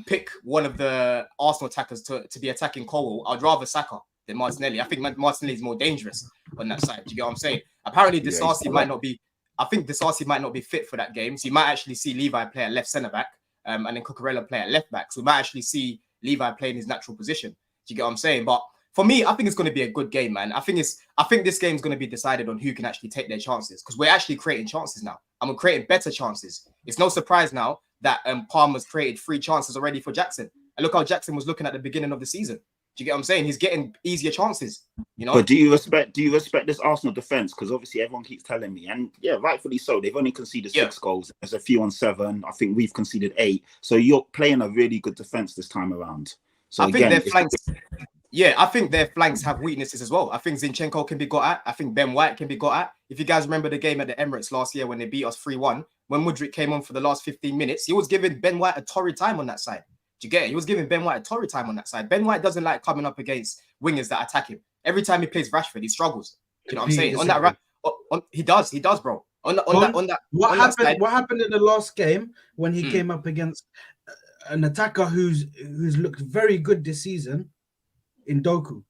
pick one of the Arsenal attackers to be attacking Colwell, I'd rather Saka than Martinelli. I think Martinelli is more dangerous on that side. Do you get what I'm saying? Apparently, Disasi might not be. I think Disasi might not be fit for that game, so you might actually see Levi play at left centre back, and then Cucurella play at left back. So we might actually see Levi play in his natural position. Do you get what I'm saying? But for me, I think it's going to be a good game, man. I think this game is going to be decided on who can actually take their chances, because we're actually creating chances now, and we're creating better chances. It's no surprise now that Palmer's created 3 chances already for Jackson. And look how Jackson was looking at the beginning of the season. Do you get what I'm saying? He's getting easier chances, you know. But do you respect this Arsenal defense? Because obviously everyone keeps telling me, and yeah, rightfully so. They've only conceded 6 goals. There's a few on 7. I think we've conceded 8. So you're playing a really good defense this time around. So I think their flanks. Yeah, I think their flanks have weaknesses as well. I think Zinchenko can be got at. I think Ben White can be got at. If you guys remember the game at the Emirates last year when they beat us 3-1, when Mudryk came on for the last 15 minutes, he was giving Ben White a torrid time on that side. Do you get it? He was giving Ben White a torrid time on that side. Ben White doesn't like coming up against wingers that attack him. Every time he plays Rashford, he struggles. Do you know what I'm saying? On that, he does, bro. What happened in the last game when he came up against an attacker who's looked very good this season in Doku?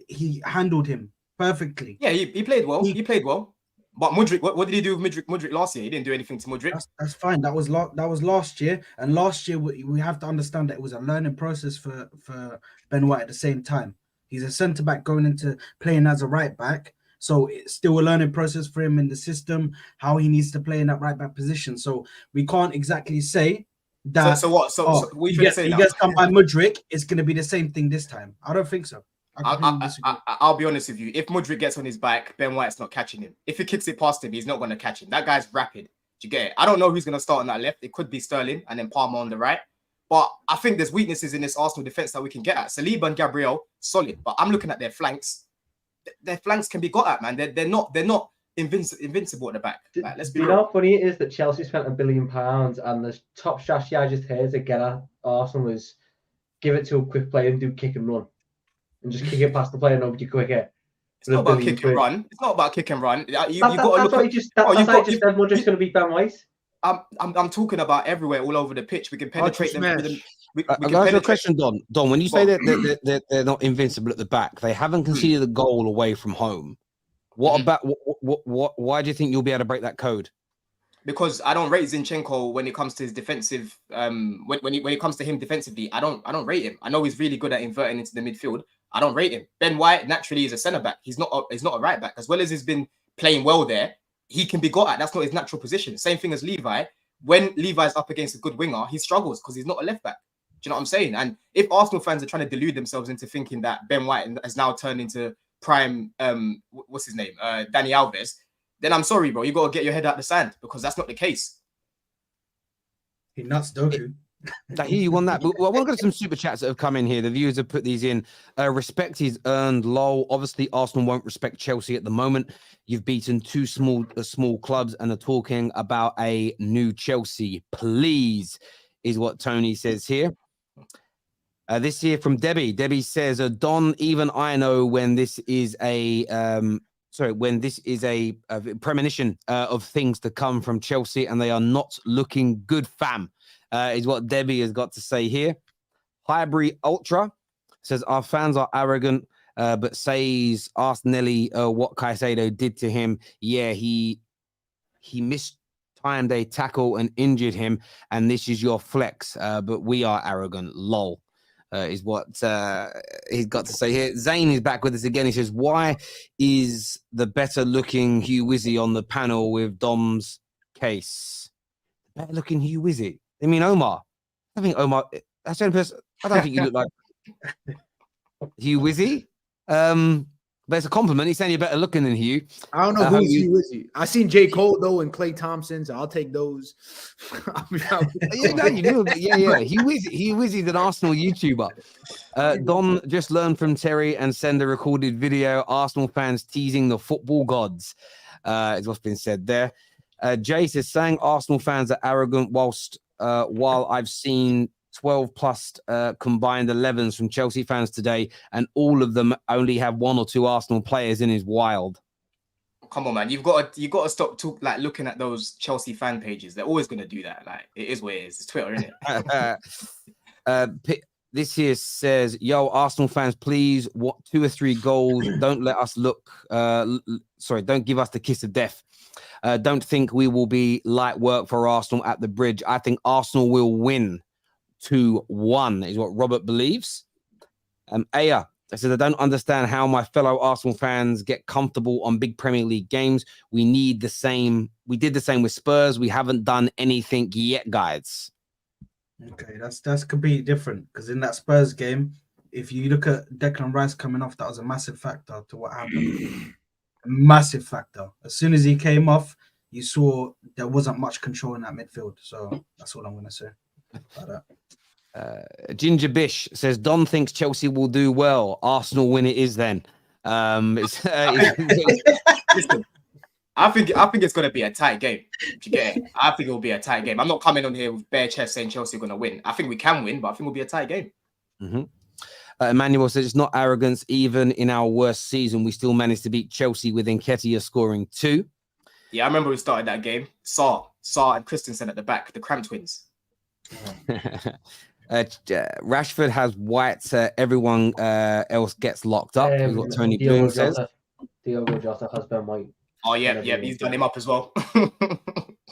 He handled him perfectly. Yeah, he played well. He played well. But Mudryk, what did he do with Mudryk last year? He didn't do anything to Mudryk. That's fine. That was last year. And last year, we have to understand that it was a learning process for Ben White at the same time. He's a centre-back going into playing as a right-back. So it's still a learning process for him in the system, how he needs to play in that right-back position. So we can't exactly say that. So what? So what he gets done by Mudryk, it's going to be the same thing this time. I don't think so. I'll be honest with you. If Mudryk gets on his back, Ben White's not catching him. If he kicks it past him, he's not going to catch him. That guy's rapid. Do you get it? I don't know who's going to start on that left. It could be Sterling and then Palmer on the right. But I think there's weaknesses in this Arsenal defense that we can get at. Saliba and Gabriel, solid. But I'm looking at their flanks. Their flanks can be got at, man. They're not invincible at the back. Like, let's be real. You know how funny it is that Chelsea spent £1 billion and the top strategy I just heard to get at Arsenal was give it to a quick player and do kick and run. And just kick it past the player, nobody quicker. It's not about kick and run. It's not about kick and run. That's what you just said. We're just going to beat Ben White. I'm talking about everywhere, all over the pitch. We can penetrate them. I've got a question, Don. Don, when you say that they're not invincible at the back, they haven't conceded a goal away from home. What about what? Why do you think you'll be able to break that code? because I don't rate Zinchenko when it comes to his defensive. When it comes to him defensively, I don't rate him. I know he's really good at inverting into the midfield. I don't rate him. Ben White naturally is a centre back. He's not a right back. As well as he's been playing well there, he can be got at. That's not his natural position. Same thing as Levi. When Levi's up against a good winger, he struggles because he's not a left back. Do you know what I'm saying? And if Arsenal fans are trying to delude themselves into thinking that Ben White has now turned into prime, what's his name, Dani Alves, then I'm sorry, bro. You got to get your head out the sand because that's not the case. He nuts Doku. I hear you on that. But I want to go to some super chats that have come in here. The viewers have put these in. Respect is earned. Lol. Obviously, Arsenal won't respect Chelsea at the moment. You've beaten two small clubs and are talking about a new Chelsea. Please, is what Tony says here. This here from Debbie. Debbie says, Don, even I know when this is a premonition of things to come from Chelsea, and they are not looking good, fam. Is what Debbie has got to say here. Highbury Ultra says our fans are arrogant, but says ask Nelly what Caicedo did to him. Yeah, he mistimed a tackle and injured him, and this is your flex. But we are arrogant. Lol. Is what he's got to say here. Zane is back with us again. He says, why is the better looking Hugh Wizzy on the panel with Dom's case? Better looking Hugh Wizzy? I mean, Omar. I think Omar, that's the only person. I don't think you look like Hugh Wizzy. But it's a compliment. He's saying you're better looking than Hugh. I don't know who's Hugh Wizzy. I seen J. Cole though and Klay Thompson, so I'll take those. Yeah, you do. Yeah. Hugh Wizzy's an Arsenal YouTuber. Don just learned from Terry and send a recorded video. Arsenal fans teasing the football gods. Is what's been said there. Jay says saying Arsenal fans are arrogant while I've seen 12 plus combined 11s from Chelsea fans today, and all of them only have one or two Arsenal players in, is wild. Come on, man. You've got to stop looking at those Chelsea fan pages. They're always going to do that. Like, it is what it is. It's Twitter, isn't it? This here says, yo, Arsenal fans, please, 2 or 3 goals. Don't let us look. Don't give us the kiss of death. Don't think we will be light work for Arsenal at the Bridge. I think Arsenal will win 2-1 is what Robert believes. Aya, I said, I don't understand how my fellow Arsenal fans get comfortable on big Premier League games. We need the same. We did the same with Spurs. We haven't done anything yet, guys. Okay, that's completely different, because in that Spurs game, if you look at Declan Rice coming off, that was a massive factor to what happened. A massive factor. As soon as he came off, you saw there wasn't much control in that midfield. So that's all I'm going to say about that. Ginger Bish says Don thinks Chelsea will do well. Arsenal win it is then. Listen, I think it's going to be a tight game. If you get it, I think it will be a tight game. I'm not coming on here with bare chest saying Chelsea are going to win. I think we can win, but I think it will be a tight game. Mm-hmm. Emmanuel says it's not arrogance. Even in our worst season, we still managed to beat Chelsea with Nketiah scoring 2. Yeah, I remember we started that game. Saad and Christensen at the back, the Cramp twins. Rashford has White. Everyone else gets locked up. Is what Tony Bloom says. Diogo Jota has Ben White. Oh yeah, he's done him up as well.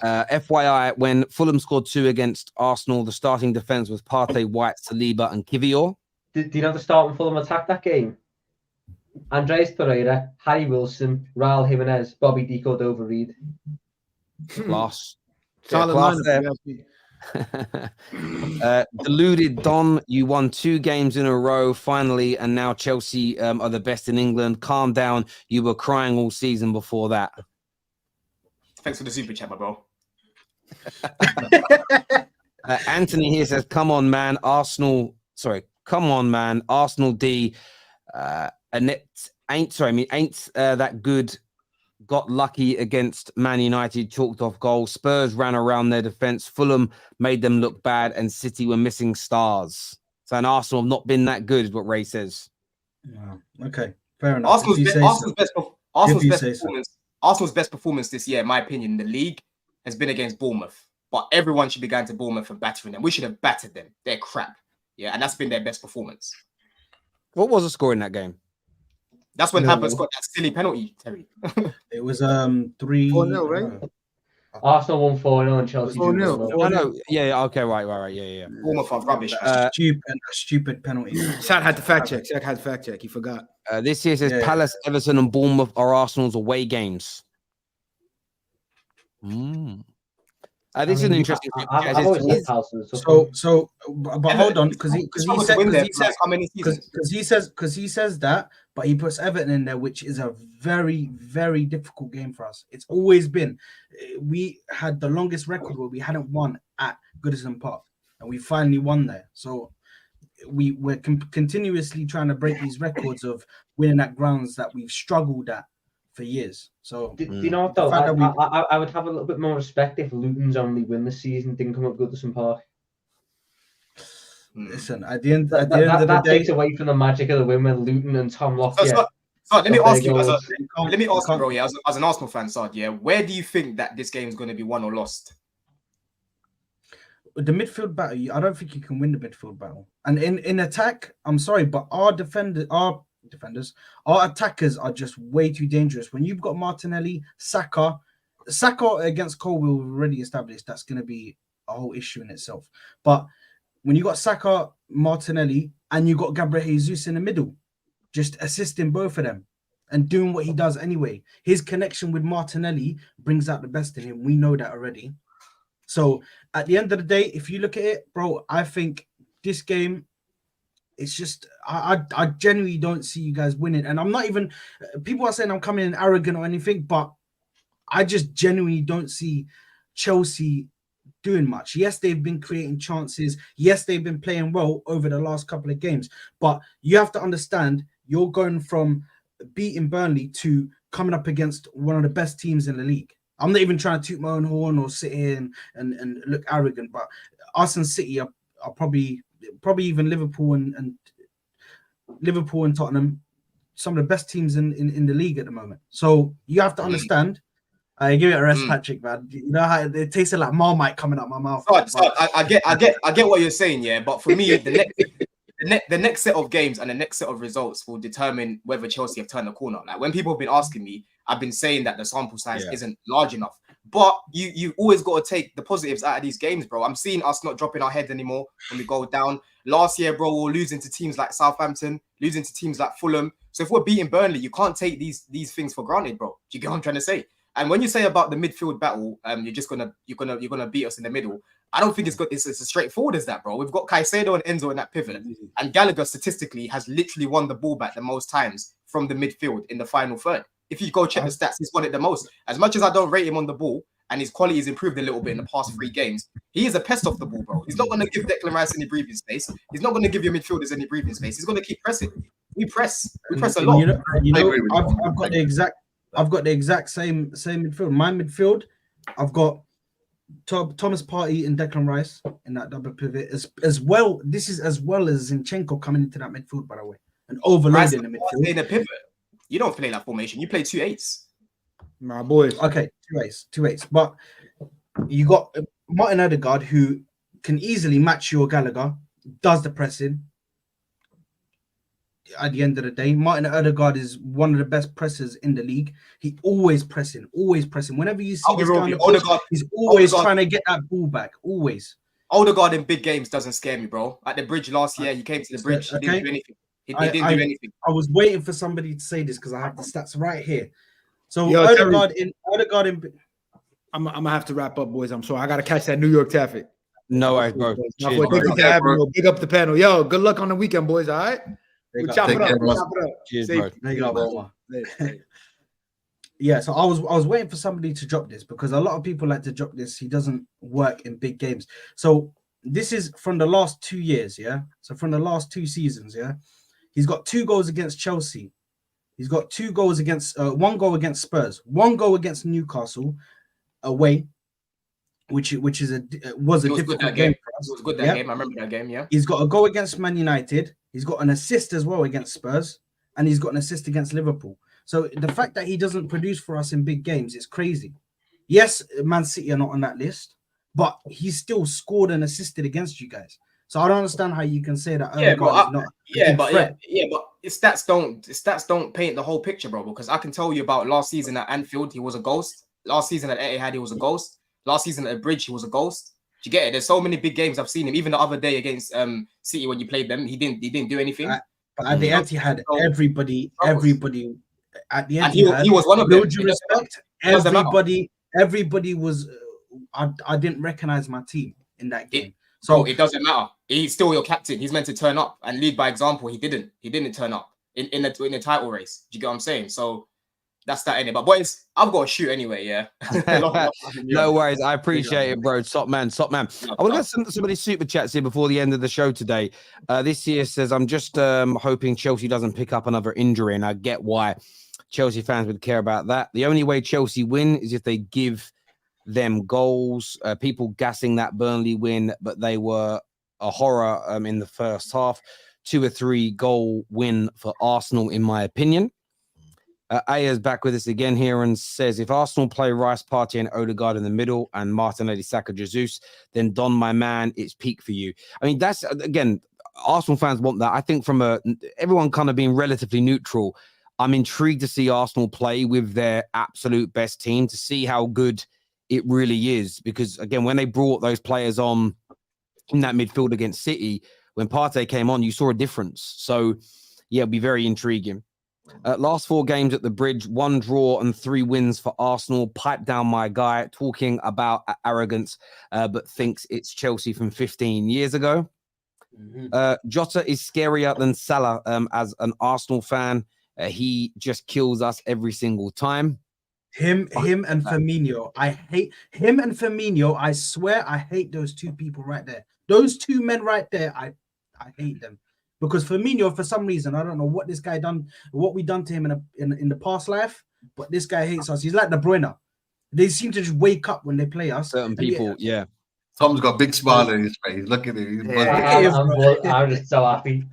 FYI, when Fulham scored 2 against Arsenal, the starting defense was Partey, White, Saliba, and Kivior. Do you know the starting Fulham attack that game? Andreas Pereira, Harry Wilson, Raul Jimenez, Bobby De Cordova-Reid. Class. Solid lineup. Deluded Don, you won 2 games in a row finally, and now Chelsea are the best in England. Calm down. You were crying all season before that. Thanks for the super chat, my bro. Anthony here says, come on, man. Arsenal D. Ain't that good. Got lucky against Man United, chalked off goal. Spurs ran around their defense. Fulham made them look bad, and City were missing stars. So, and Arsenal have not been that good, is what Ray says. Yeah. Okay, fair enough. Arsenal's best performance this year, in my opinion, in the league has been against Bournemouth. But everyone should be going to Bournemouth and battering them. We should have battered them. They're crap. Yeah, and that's been their best performance. What was the score in that game? That's when Havertz got that silly penalty, Terry. It was 3-0, right? Arsenal won 4-0 and Chelsea 4-0. 2-0. Oh no, yeah, okay, right, yeah. Bournemouth are rubbish. Stupid penalty. Saad had to fact check. Saad had to fact check. He forgot. This here says Yeah. Palace, Everton, and Bournemouth are Arsenal's away games. This is an interesting. I've always liked Palace as a tough one. But hold on, because he says that, but he puts Everton in there, which is a very, very difficult game for us. It's always been. We had the longest record where we hadn't won at Goodison Park, and we finally won there. So we're continuously trying to break these records of winning at grounds that we've struggled at for years. So Do you know what though? I would have a little bit more respect if Luton's only win this season didn't come up Goodison Park. listen, at the end of the That day, takes away from the magic of the win when Luton and Tom Lockyer. So let me ask you, goals. bro, yeah, as an Arsenal fan, Saad, yeah, where do you think that this game is going to be won or lost? the midfield battle, I don't think you can win the midfield battle. And in attack, I'm sorry, but our attackers are just way too dangerous. When you've got Martinelli, Saka against Cole, we've already established that's going to be a whole issue in itself. But when you got Saka, Martinelli, and you got Gabriel Jesus in the middle, just assisting both of them and doing what he does anyway. His connection with Martinelli brings out the best in him. We know that already. So at the end of the day, if you look at it, bro, I think this game, it's just, I genuinely don't see you guys winning. And I'm not even, people are saying I'm coming in arrogant or anything, but I just genuinely don't see Chelsea doing much. Yes, they've been creating chances. Yes, they've been playing well over the last couple of games. But you have to understand, you're going from beating Burnley to coming up against one of the best teams in the league. I'm not even trying to toot my own horn or sit here and look arrogant, but us and City are probably even Liverpool and Tottenham, some of the best teams in the league at the moment. So you have to understand. Give it a rest, Patrick, man. You know how it tasted like Marmite coming out my mouth. I get what you're saying, yeah. But for me, the next set of games and the next set of results will determine whether Chelsea have turned the corner. Like when people have been asking me, I've been saying that the sample size isn't large enough. But you always got to take the positives out of these games, bro. I'm seeing us not dropping our head anymore when we go down. Last year, bro, we're losing to teams like Southampton, losing to teams like Fulham. So if we're beating Burnley, you can't take these things for granted, bro. Do you get what I'm trying to say? And when you say about the midfield battle, you're gonna beat us in the middle. I don't think it's as straightforward as that, bro. We've got Caicedo and Enzo in that pivot, and Gallagher statistically has literally won the ball back the most times from the midfield in the final third. If you go check the stats, he's won it the most. As much as I don't rate him on the ball, and his quality has improved a little bit in the past 3 games, he is a pest off the ball, bro. He's not going to give Declan Rice any breathing space. He's not going to give your midfielders any breathing space. He's going to keep pressing. We press a lot. I've got the exact same midfield. My midfield, I've got Thomas Partey and Declan Rice in that double pivot as well. This is as well as Zinchenko coming into that midfield, by the way, and overloading the midfield. In a pivot, you don't play that formation. You play 2 8s. My boys. Okay, 2 8s. But you got Martin Odegaard, who can easily match your Gallagher, does the pressing. At the end of the day, Martin Odegaard is one of the best pressers in the league. He always pressing. Whenever you see this guy, he's always trying to get that ball back. Always. Odegaard in big games doesn't scare me, bro. At the Bridge last year, he came to the Bridge. He didn't do anything. He didn't do anything. I was waiting for somebody to say this because I have the stats right here. So Odegaard in. I'm gonna have to wrap up, boys. I'm sorry. I gotta catch that New York traffic. No worries, bro. Cheers, bro. Big up the panel. Yo, good luck on the weekend, boys. All right. We'll chop it up. Cheers, bro. There you go, yeah, so I was waiting for somebody to drop this because a lot of people like to drop this. He doesn't work in big games. So this is from the last 2 years, yeah. So from the last 2 seasons, yeah. He's got 2 goals against Chelsea. He's got 2 goals against 1 goal against Spurs, 1 goal against Newcastle away, which was a difficult game for us. It was good that game. I remember that game. Yeah. He's got a goal against Man United. He's got an assist as well against Spurs, and he's got an assist against Liverpool. So the fact that he doesn't produce for us in big games is crazy. Yes, Man City are not on that list, but he's still scored and assisted against you guys. So I don't understand how you can say that. But stats don't paint the whole picture, bro. Because I can tell you about last season at Anfield, he was a ghost. Last season at Etihad, he was a ghost. last season at the Bridge, he was a ghost. Do you get it? There's so many big games I've seen him. Even the other day against City when you played them, he didn't do anything. But at the end, he had everybody. At the end, and he was one of no them. due respect. Everybody was. I didn't recognize my team in that game. So it doesn't matter. He's still your captain. He's meant to turn up and lead by example. He didn't turn up in the title race. Do you get what I'm saying? So that's that anyway. But boys, I've got to shoot anyway. Yeah. No worries. I appreciate it, bro. Top man. I want to get some of these super chats here before the end of the show today. This here says, I'm just hoping Chelsea doesn't pick up another injury, and I get why Chelsea fans would care about that. The only way Chelsea win is if they give them goals. People gassing that Burnley win, but they were a horror in the first half. 2 or 3 goal win for Arsenal, in my opinion. Aya's back with us again here and says, if Arsenal play Rice, Partey and Odegaard in the middle and Martinelli, Saka, Jesus, then Don, my man, it's peak for you. I mean, that's, again, Arsenal fans want that. I think from everyone kind of being relatively neutral, I'm intrigued to see Arsenal play with their absolute best team, to see how good it really is. Because, again, when they brought those players on in that midfield against City, when Partey came on, you saw a difference. So, yeah, it'll be very intriguing. Last 4 games at the Bridge, 1 draw and 3 wins for Arsenal. Pipe down, my guy, talking about arrogance, but thinks it's Chelsea from 15 years ago. Jota is scarier than Salah as an Arsenal fan. He just kills us every single time. Him and Firmino. I hate him and Firmino. I swear I hate those 2 people right there. Those 2 men right there, I hate them. Because Firmino, for some reason, I don't know what this guy done, what we done to him in the past life, but this guy hates us. He's like De Bruyne. They seem to just wake up when they play us. Certain people, yeah. Tom's got a big smile on his face. Look at him. I'm just so happy.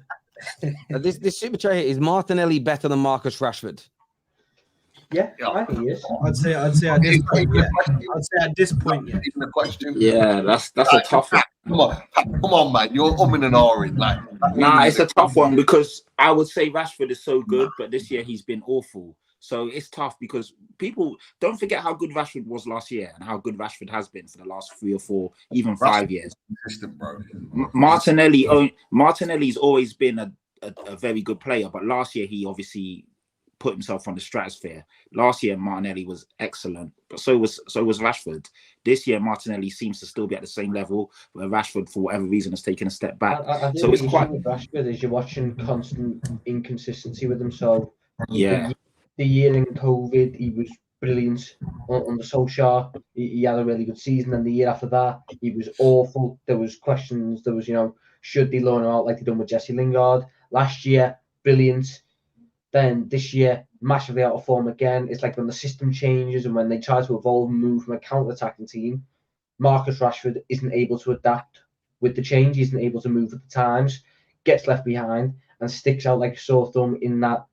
This super chat here, is Martinelli better than Marcus Rashford? Yeah, I think he is. I'd say at this point, yeah. I'd say at this point, yeah. Even the question. Yeah, that's a tough one. Come on, man. You're umming and ahhing. Nah, it's a tough one because I would say Rashford is so good, but this year he's been awful. So it's tough because people don't forget how good Rashford was last year and how good Rashford has been for the last 3 or 4, even 5 years. Bro. Martinelli's always been a very good player, but last year he obviously put himself on the stratosphere. Last year Martinelli was excellent, but so was Rashford. This year Martinelli seems to still be at the same level, where Rashford, for whatever reason, has taken a step back. I think so it's quite with Rashford is you're watching constant inconsistency with him. So yeah, the year in COVID he was brilliant on the Solskjaer. He had a really good season, and the year after that he was awful. There was questions. There was should they loan him out like they done with Jesse Lingard last year? Brilliant. Then this year, massively out of form again. It's like when the system changes and when they try to evolve and move from a counter-attacking team, Marcus Rashford isn't able to adapt with the change. He isn't able to move with the times, gets left behind, and sticks out like a sore thumb in that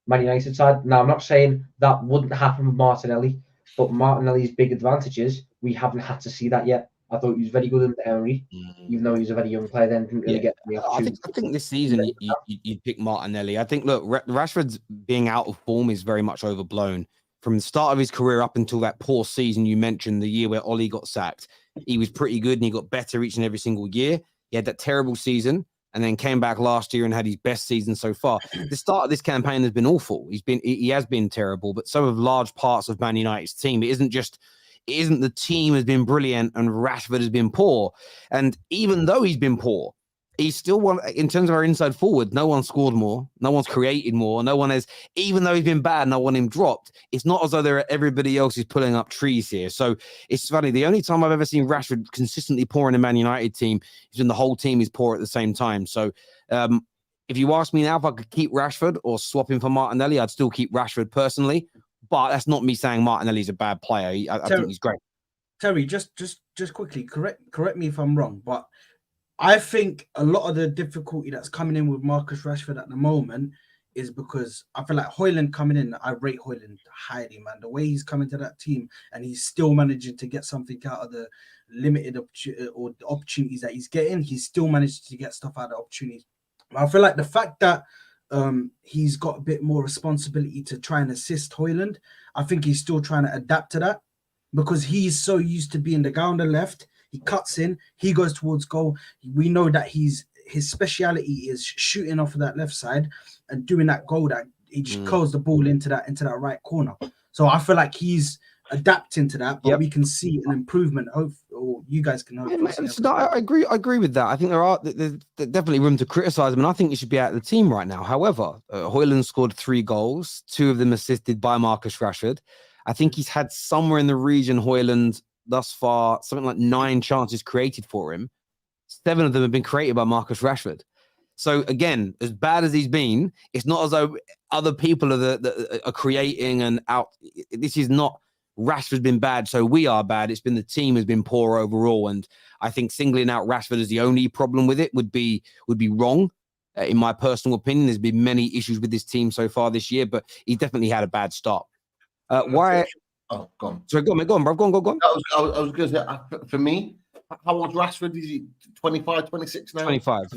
Man United side. Now, I'm not saying that wouldn't happen with Martinelli, but Martinelli's big advantage is we haven't had to see that yet. I thought he was very good in the Emery, even though he was a very young player. Then didn't really get the opportunity. I think this season you'd pick Martinelli. I think Rashford's being out of form is very much overblown. From the start of his career up until that poor season you mentioned, the year where Ollie got sacked, he was pretty good and he got better each and every single year. He had that terrible season and then came back last year and had his best season so far. The start of this campaign has been awful. He has been terrible, but so have large parts of Man United's team. It isn't the team has been brilliant and Rashford has been poor. And even though he's been poor, he's still one in terms of our inside forward. No one scored more. No one's created more. No one has, even though he's been bad, no one him dropped. It's not as though everybody else is pulling up trees here. So it's funny. The only time I've ever seen Rashford consistently poor in a Man United team is when the whole team is poor at the same time. So if you ask me now if I could keep Rashford or swap him for Martinelli, I'd still keep Rashford personally. But that's not me saying Martinelli's a bad player. I think he's great. Terry, just quickly, correct me if I'm wrong, but I think a lot of the difficulty that's coming in with Marcus Rashford at the moment is because I feel like Højlund coming in, I rate Højlund highly, man. The way he's coming to that team and he's still managing to get something out of the limited opportunities that he's getting, he's still managed to get stuff out of the opportunities. I feel like the fact that he's got a bit more responsibility to try and assist Højlund, I think he's still trying to adapt to that. because he's so used to being the guy on the left. He cuts in, he goes towards goal. We know that his speciality is shooting off of that left side and doing that goal that he just curls the ball into that right corner. So I feel like he's adapting to that, but we can see an improvement. Or you guys can I agree with that. I think there's definitely room to criticize him, and I think he should be out of the team right now. However, Højlund scored 3 goals, 2 of them assisted by Marcus Rashford. I think he's had somewhere in the region, Højlund, thus far, something like 9 chances created for him. 7 of them have been created by Marcus Rashford. So again, as bad as he's been, it's not as though other people are creating and out. This is not Rashford's been bad, so we are bad. It's been the team has been poor overall, and I think singling out Rashford as the only problem with it would be wrong. In my personal opinion, there's been many issues with this team so far this year, but he definitely had a bad start. Why? Oh, go on. Sorry, go on, bro. Go on. I was going to say, for me, how old's Rashford? Is he 25, 26 now? 25.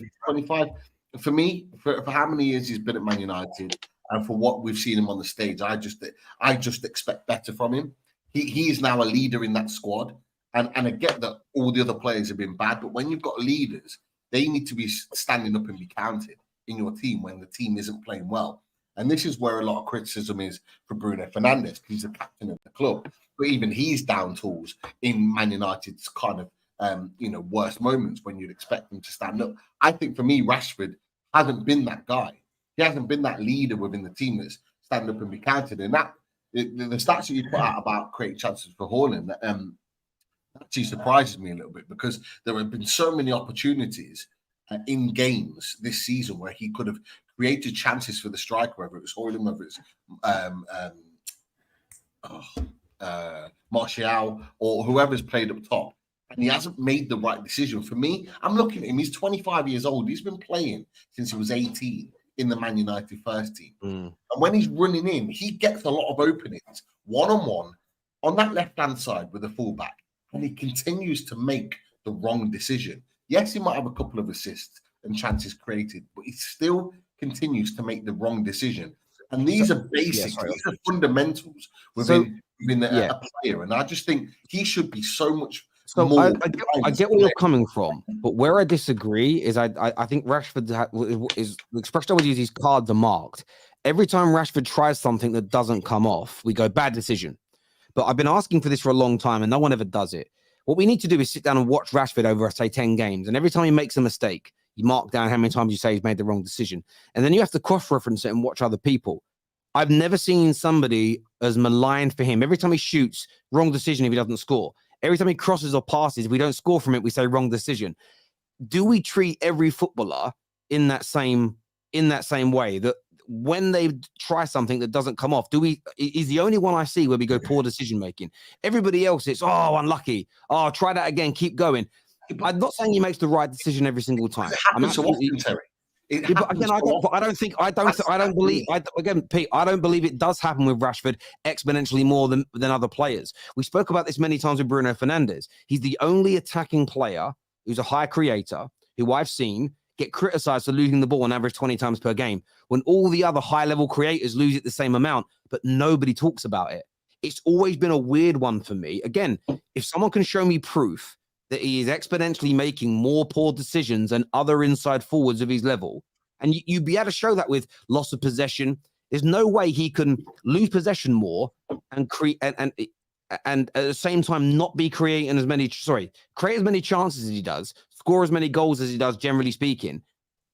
For me, for how many years he's been at Man United, and for what we've seen him on the stage, I just expect better from him. He is now a leader in that squad, and I get that all the other players have been bad, but when you've got leaders, they need to be standing up and be counted in your team when the team isn't playing well. And this is where a lot of criticism is for Bruno Fernandes. He's the captain of the club, but even he's down tools in Man United's kind of worst moments when you'd expect them to stand up. I think for me, Rashford hasn't been that guy. He hasn't been that leader within the team that's stand up and be counted. And that the stats that you put out about creating chances for Højlund actually surprises me a little bit, because there have been so many opportunities in games this season where he could have created chances for the striker, whether it was Højlund, whether it's Martial or whoever's played up top, and he hasn't made the right decision. For me, I'm looking at him, he's 25 years old. He's been playing since he was 18 in the Man United first team. And when he's running in, he gets a lot of openings, one-on-one, on that left-hand side with a fullback, and he continues to make the wrong decision. Yes, he might have a couple of assists and chances created, but he still continues to make the wrong decision. And these are basics, these are fundamentals within a player. And I just think he should be so much more. I get where you're coming from, but where I disagree is I think Rashford is the expression I would use, his cards are marked. Every time Rashford tries something that doesn't come off, we go, bad decision. But I've been asking for this for a long time and no one ever does it. What we need to do is sit down and watch Rashford over, say, 10 games. And every time he makes a mistake, you mark down how many times you say he's made the wrong decision. And then you have to cross-reference it and watch other people. I've never seen somebody as maligned for him. Every time he shoots, wrong decision if he doesn't score. Every time he crosses or passes, if we don't score from it, we say wrong decision. Do we treat every footballer in that same way? That when they try something that doesn't come off, is the only one I see where we go poor decision making. Everybody else, it's unlucky. Oh, try that again, keep going. I'm not saying he makes the right decision every single time. It happens so often, Terry. Pete, I don't believe it does happen with Rashford exponentially more than other players. We spoke about this many times with Bruno Fernandes. He's the only attacking player who's a high creator who I've seen get criticized for losing the ball on average 20 times per game, when all the other high-level creators lose it the same amount, but nobody talks about it. It's always been a weird one for me. Again, if someone can show me proof that he is exponentially making more poor decisions than other inside forwards of his level, and you'd be able to show that with loss of possession, there's no way he can lose possession more and create and at the same time not be create as many chances as he does, score as many goals as he does, generally speaking,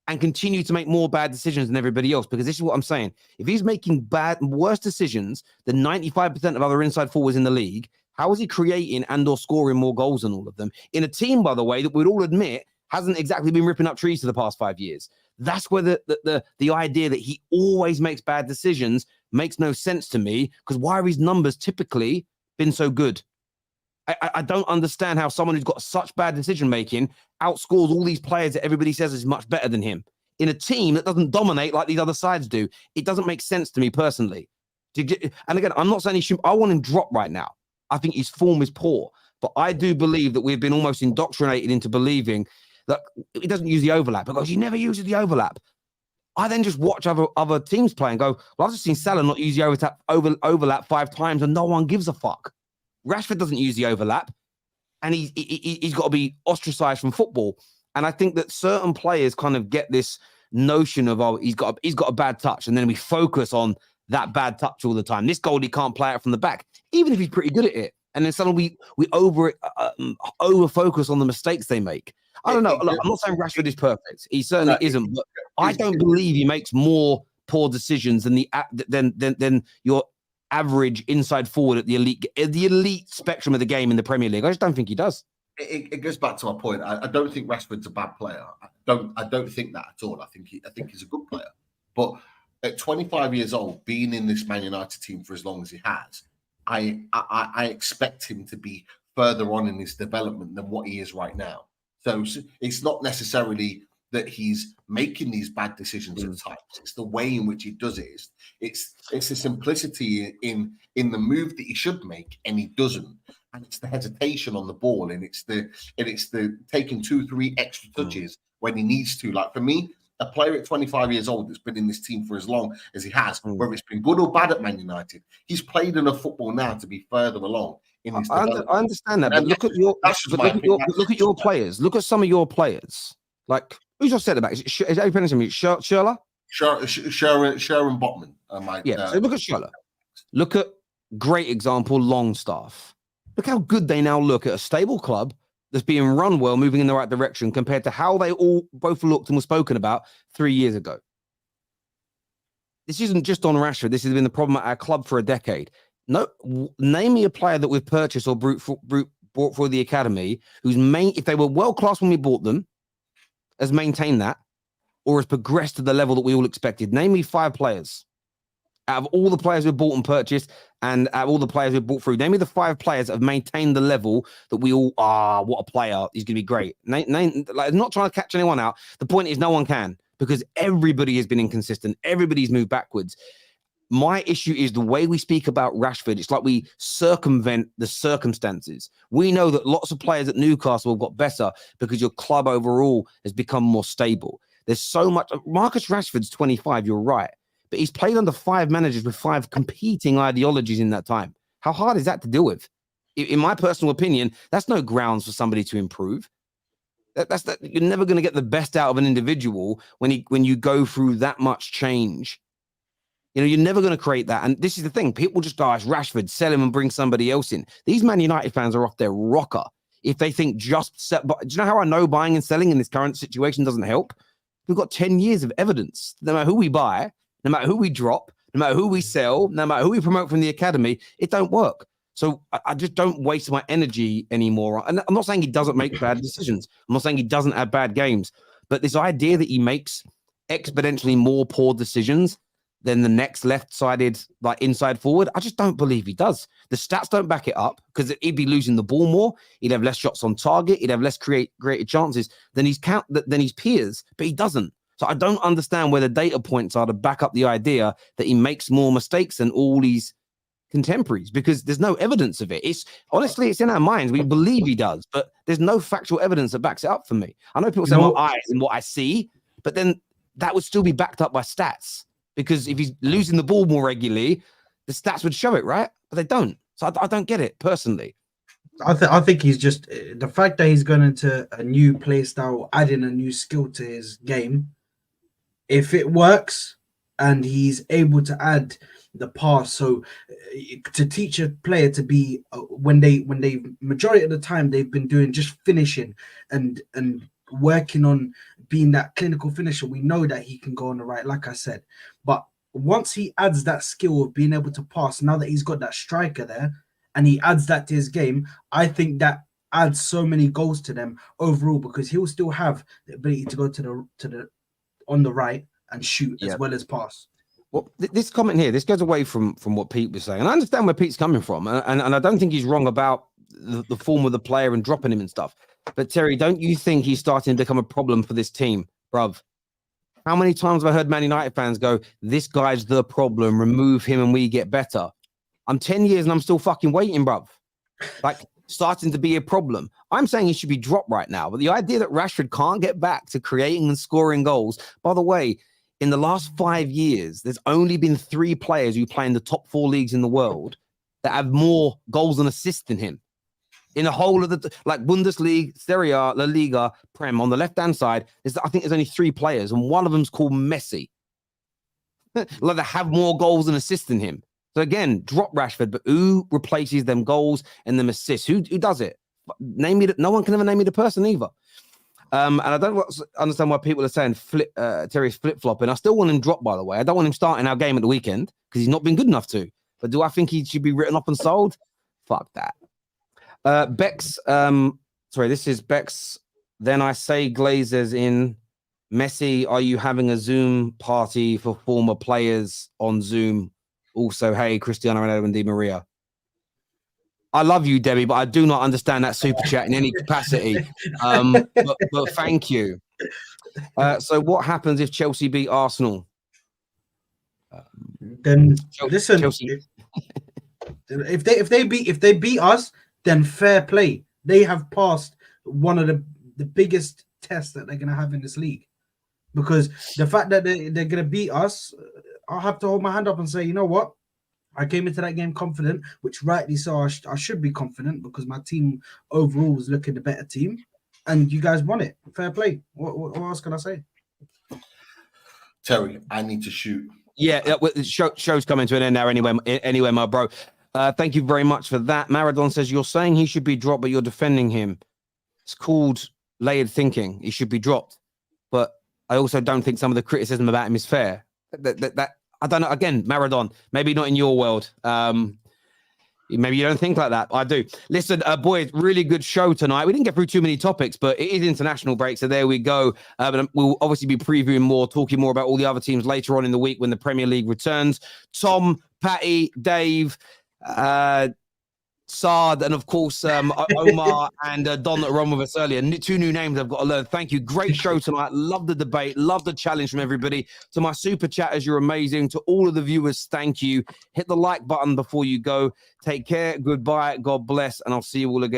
and continue to make more bad decisions than everybody else. Because this is what I'm saying. If he's making worse decisions than 95% of other inside forwards in the league, how is he creating and or scoring more goals than all of them? In a team, by the way, that we'd all admit hasn't exactly been ripping up trees for the past 5 years. That's where the idea that he always makes bad decisions makes no sense to me, because why are his numbers typically been so good? I don't understand how someone who's got such bad decision-making outscores all these players that everybody says is much better than him. In a team that doesn't dominate like these other sides do, it doesn't make sense to me personally. And again, I'm not saying I want him dropped right now. I think his form is poor. But I do believe that we've been almost indoctrinated into believing that he doesn't use the overlap, because he never uses the overlap. I then just watch other teams play and go, well, I've just seen Salah not use the overlap 5 times and no one gives a fuck. Rashford doesn't use the overlap, and he's got to be ostracized from football. And I think that certain players kind of get this notion of, oh, he's got a bad touch, and then we focus on that bad touch all the time. This goalie can't play out from the back, even if he's pretty good at it. And then suddenly we over focus on the mistakes they make. I don't know. Look, I'm not saying Rashford is perfect. He certainly isn't. But I don't believe he makes more poor decisions than your average inside forward at the elite spectrum of the game in the Premier League. I just don't think he does. It goes back to my point. I don't think Rashford's a bad player. I don't think that at all. I think he's a good player. But at 25 years old, being in this Man United team for as long as he has, I expect him to be further on in his development than what he is right now. So it's not necessarily that he's making these bad decisions at times. It's the way in which he does it. It's the simplicity in the move that he should make and he doesn't. And it's the hesitation on the ball, and it's the taking 2-3 extra touches when he needs to. Like for me, a player at 25 years old that's been in this team for as long as he has, whether it's been good or bad at Man United, he's played enough football now to be further along in his development. I understand that, but look at your players. Look at some of your players. Like, who's your centre back? Is how you pronounce him? Schürrle? Sharon Botman. So look at Schürrle. Look at, great example, Longstaff. Look how good they now look at a stable club that's being run well, moving in the right direction compared to how they all both looked and were spoken about 3 years ago. This isn't just on Rashford. This has been the problem at our club for a decade. No, name me a player that we've purchased or brought for the academy whose if they were world class when we bought them, has maintained that or has progressed to the level that we all expected. Name me 5 players. Out of all the players we've bought and purchased, and out of all the players we've bought through, name me the 5 players that have maintained the level that we all, what a player, he's going to be great. Like, not trying to catch anyone out. The point is no one can, because everybody has been inconsistent. Everybody's moved backwards. My issue is the way we speak about Rashford. It's like we circumvent the circumstances. We know that lots of players at Newcastle have got better because your club overall has become more stable. There's so much. Marcus Rashford's 25, you're right. But he's played under 5 managers with 5 competing ideologies in that time. How hard is that to deal with? In my personal opinion, that's no grounds for somebody to improve. You're never going to get the best out of an individual when you go through that much change. You know, you're never going to create that. And this is the thing. People just go, it's Rashford, sell him and bring somebody else in. These Man United fans are off their rocker. If they think do you know how I know buying and selling in this current situation doesn't help? We've got 10 years of evidence. No matter who we buy, no matter who we drop, no matter who we sell, no matter who we promote from the academy, it don't work. So I just don't waste my energy anymore. And I'm not saying he doesn't make bad decisions. I'm not saying he doesn't have bad games. But this idea that he makes exponentially more poor decisions than the next left-sided, like inside forward, I just don't believe he does. The stats don't back it up because he'd be losing the ball more. He'd have less shots on target. He'd have less created chances than his peers, but he doesn't. So I don't understand where the data points are to back up the idea that he makes more mistakes than all these contemporaries, because there's no evidence of it. It's in our minds. We believe he does, but there's no factual evidence that backs it up for me. I know people say my eyes and what I see, but then that would still be backed up by stats, because if he's losing the ball more regularly, the stats would show it, right? But they don't. So I don't get it personally. I think he's just the fact that he's gone into a new play style, adding a new skill to his game. If it works and he's able to add the pass, so to teach a player to be when they majority of the time they've been doing just finishing and working on being that clinical finisher. We know that he can go on the right, like I said, but once he adds that skill of being able to pass, now that he's got that striker there and he adds that to his game, I think that adds so many goals to them overall, because he'll still have the ability to go to the on the right and shoot as well as pass. Well, this comment here, this goes away from what Pete was saying. And I understand where Pete's coming from. And I don't think he's wrong about the form of the player and dropping him and stuff. But Terry, don't you think he's starting to become a problem for this team, bruv? How many times have I heard Man United fans go, this guy's the problem, remove him and we get better? I'm 10 years and I'm still fucking waiting, bruv. Like, starting to be a problem. I'm saying he should be dropped right now. But the idea that Rashford can't get back to creating and scoring goals, by the way, in the last 5 years, there's only been 3 players who play in the top 4 leagues in the world that have more goals and assists than him. In the whole of the, like Bundesliga, Serie A, La Liga, Prem, on the left-hand side, I think there's only 3 players, and one of them's called Messi. Like, they have more goals and assists than him. So again, drop Rashford, but who replaces them goals and them assists? Who does it? Name me. No one can ever name me the person either. And I don't understand why people are saying Terrace flip-flopping. I still want him dropped, by the way. I don't want him starting our game at the weekend because he's not been good enough to. But do I think he should be written up and sold? Fuck that. Bex, sorry, this is Bex. Then I say Glazers in. Messi, are you having a Zoom party for former players on Zoom? Also, hey, Cristiano Ronaldo and Di Maria. I love you, Debbie, but I do not understand that super chat in any capacity. But thank you. So what happens if Chelsea beat Arsenal? Then listen, Chelsea. if they beat us, then fair play. They have passed one of the biggest tests that they're gonna have in this league, because the fact that they're gonna beat us, I'll have to hold my hand up and say, you know what? I came into that game confident, which rightly so. I should be confident because my team overall was looking the better team, and you guys won it. Fair play. What else can I say? Terry, I need to shoot. Yeah, show's coming to an end now anyway, my bro. Thank you very much for that. Maradon says, you're saying he should be dropped, but you're defending him. It's called layered thinking. He should be dropped. But I also don't think some of the criticism about him is fair. That I don't know. Again, Maradon, maybe not in your world. Maybe you don't think like that. I do. Listen, boys, really good show tonight. We didn't get through too many topics, but it is international break, so there we go. But we'll obviously be previewing more, talking more about all the other teams later on in the week when the Premier League returns. Tom, Patty, Dave, Saad, and of course Omar and Don that were on with us earlier. 2 new names I've got to learn. Thank you. Great show tonight. Love the debate. Love the challenge from everybody. To my super chatters, you're amazing. To all of the viewers, thank you. Hit the like button before you go. Take care. Goodbye. God bless. And I'll see you all again.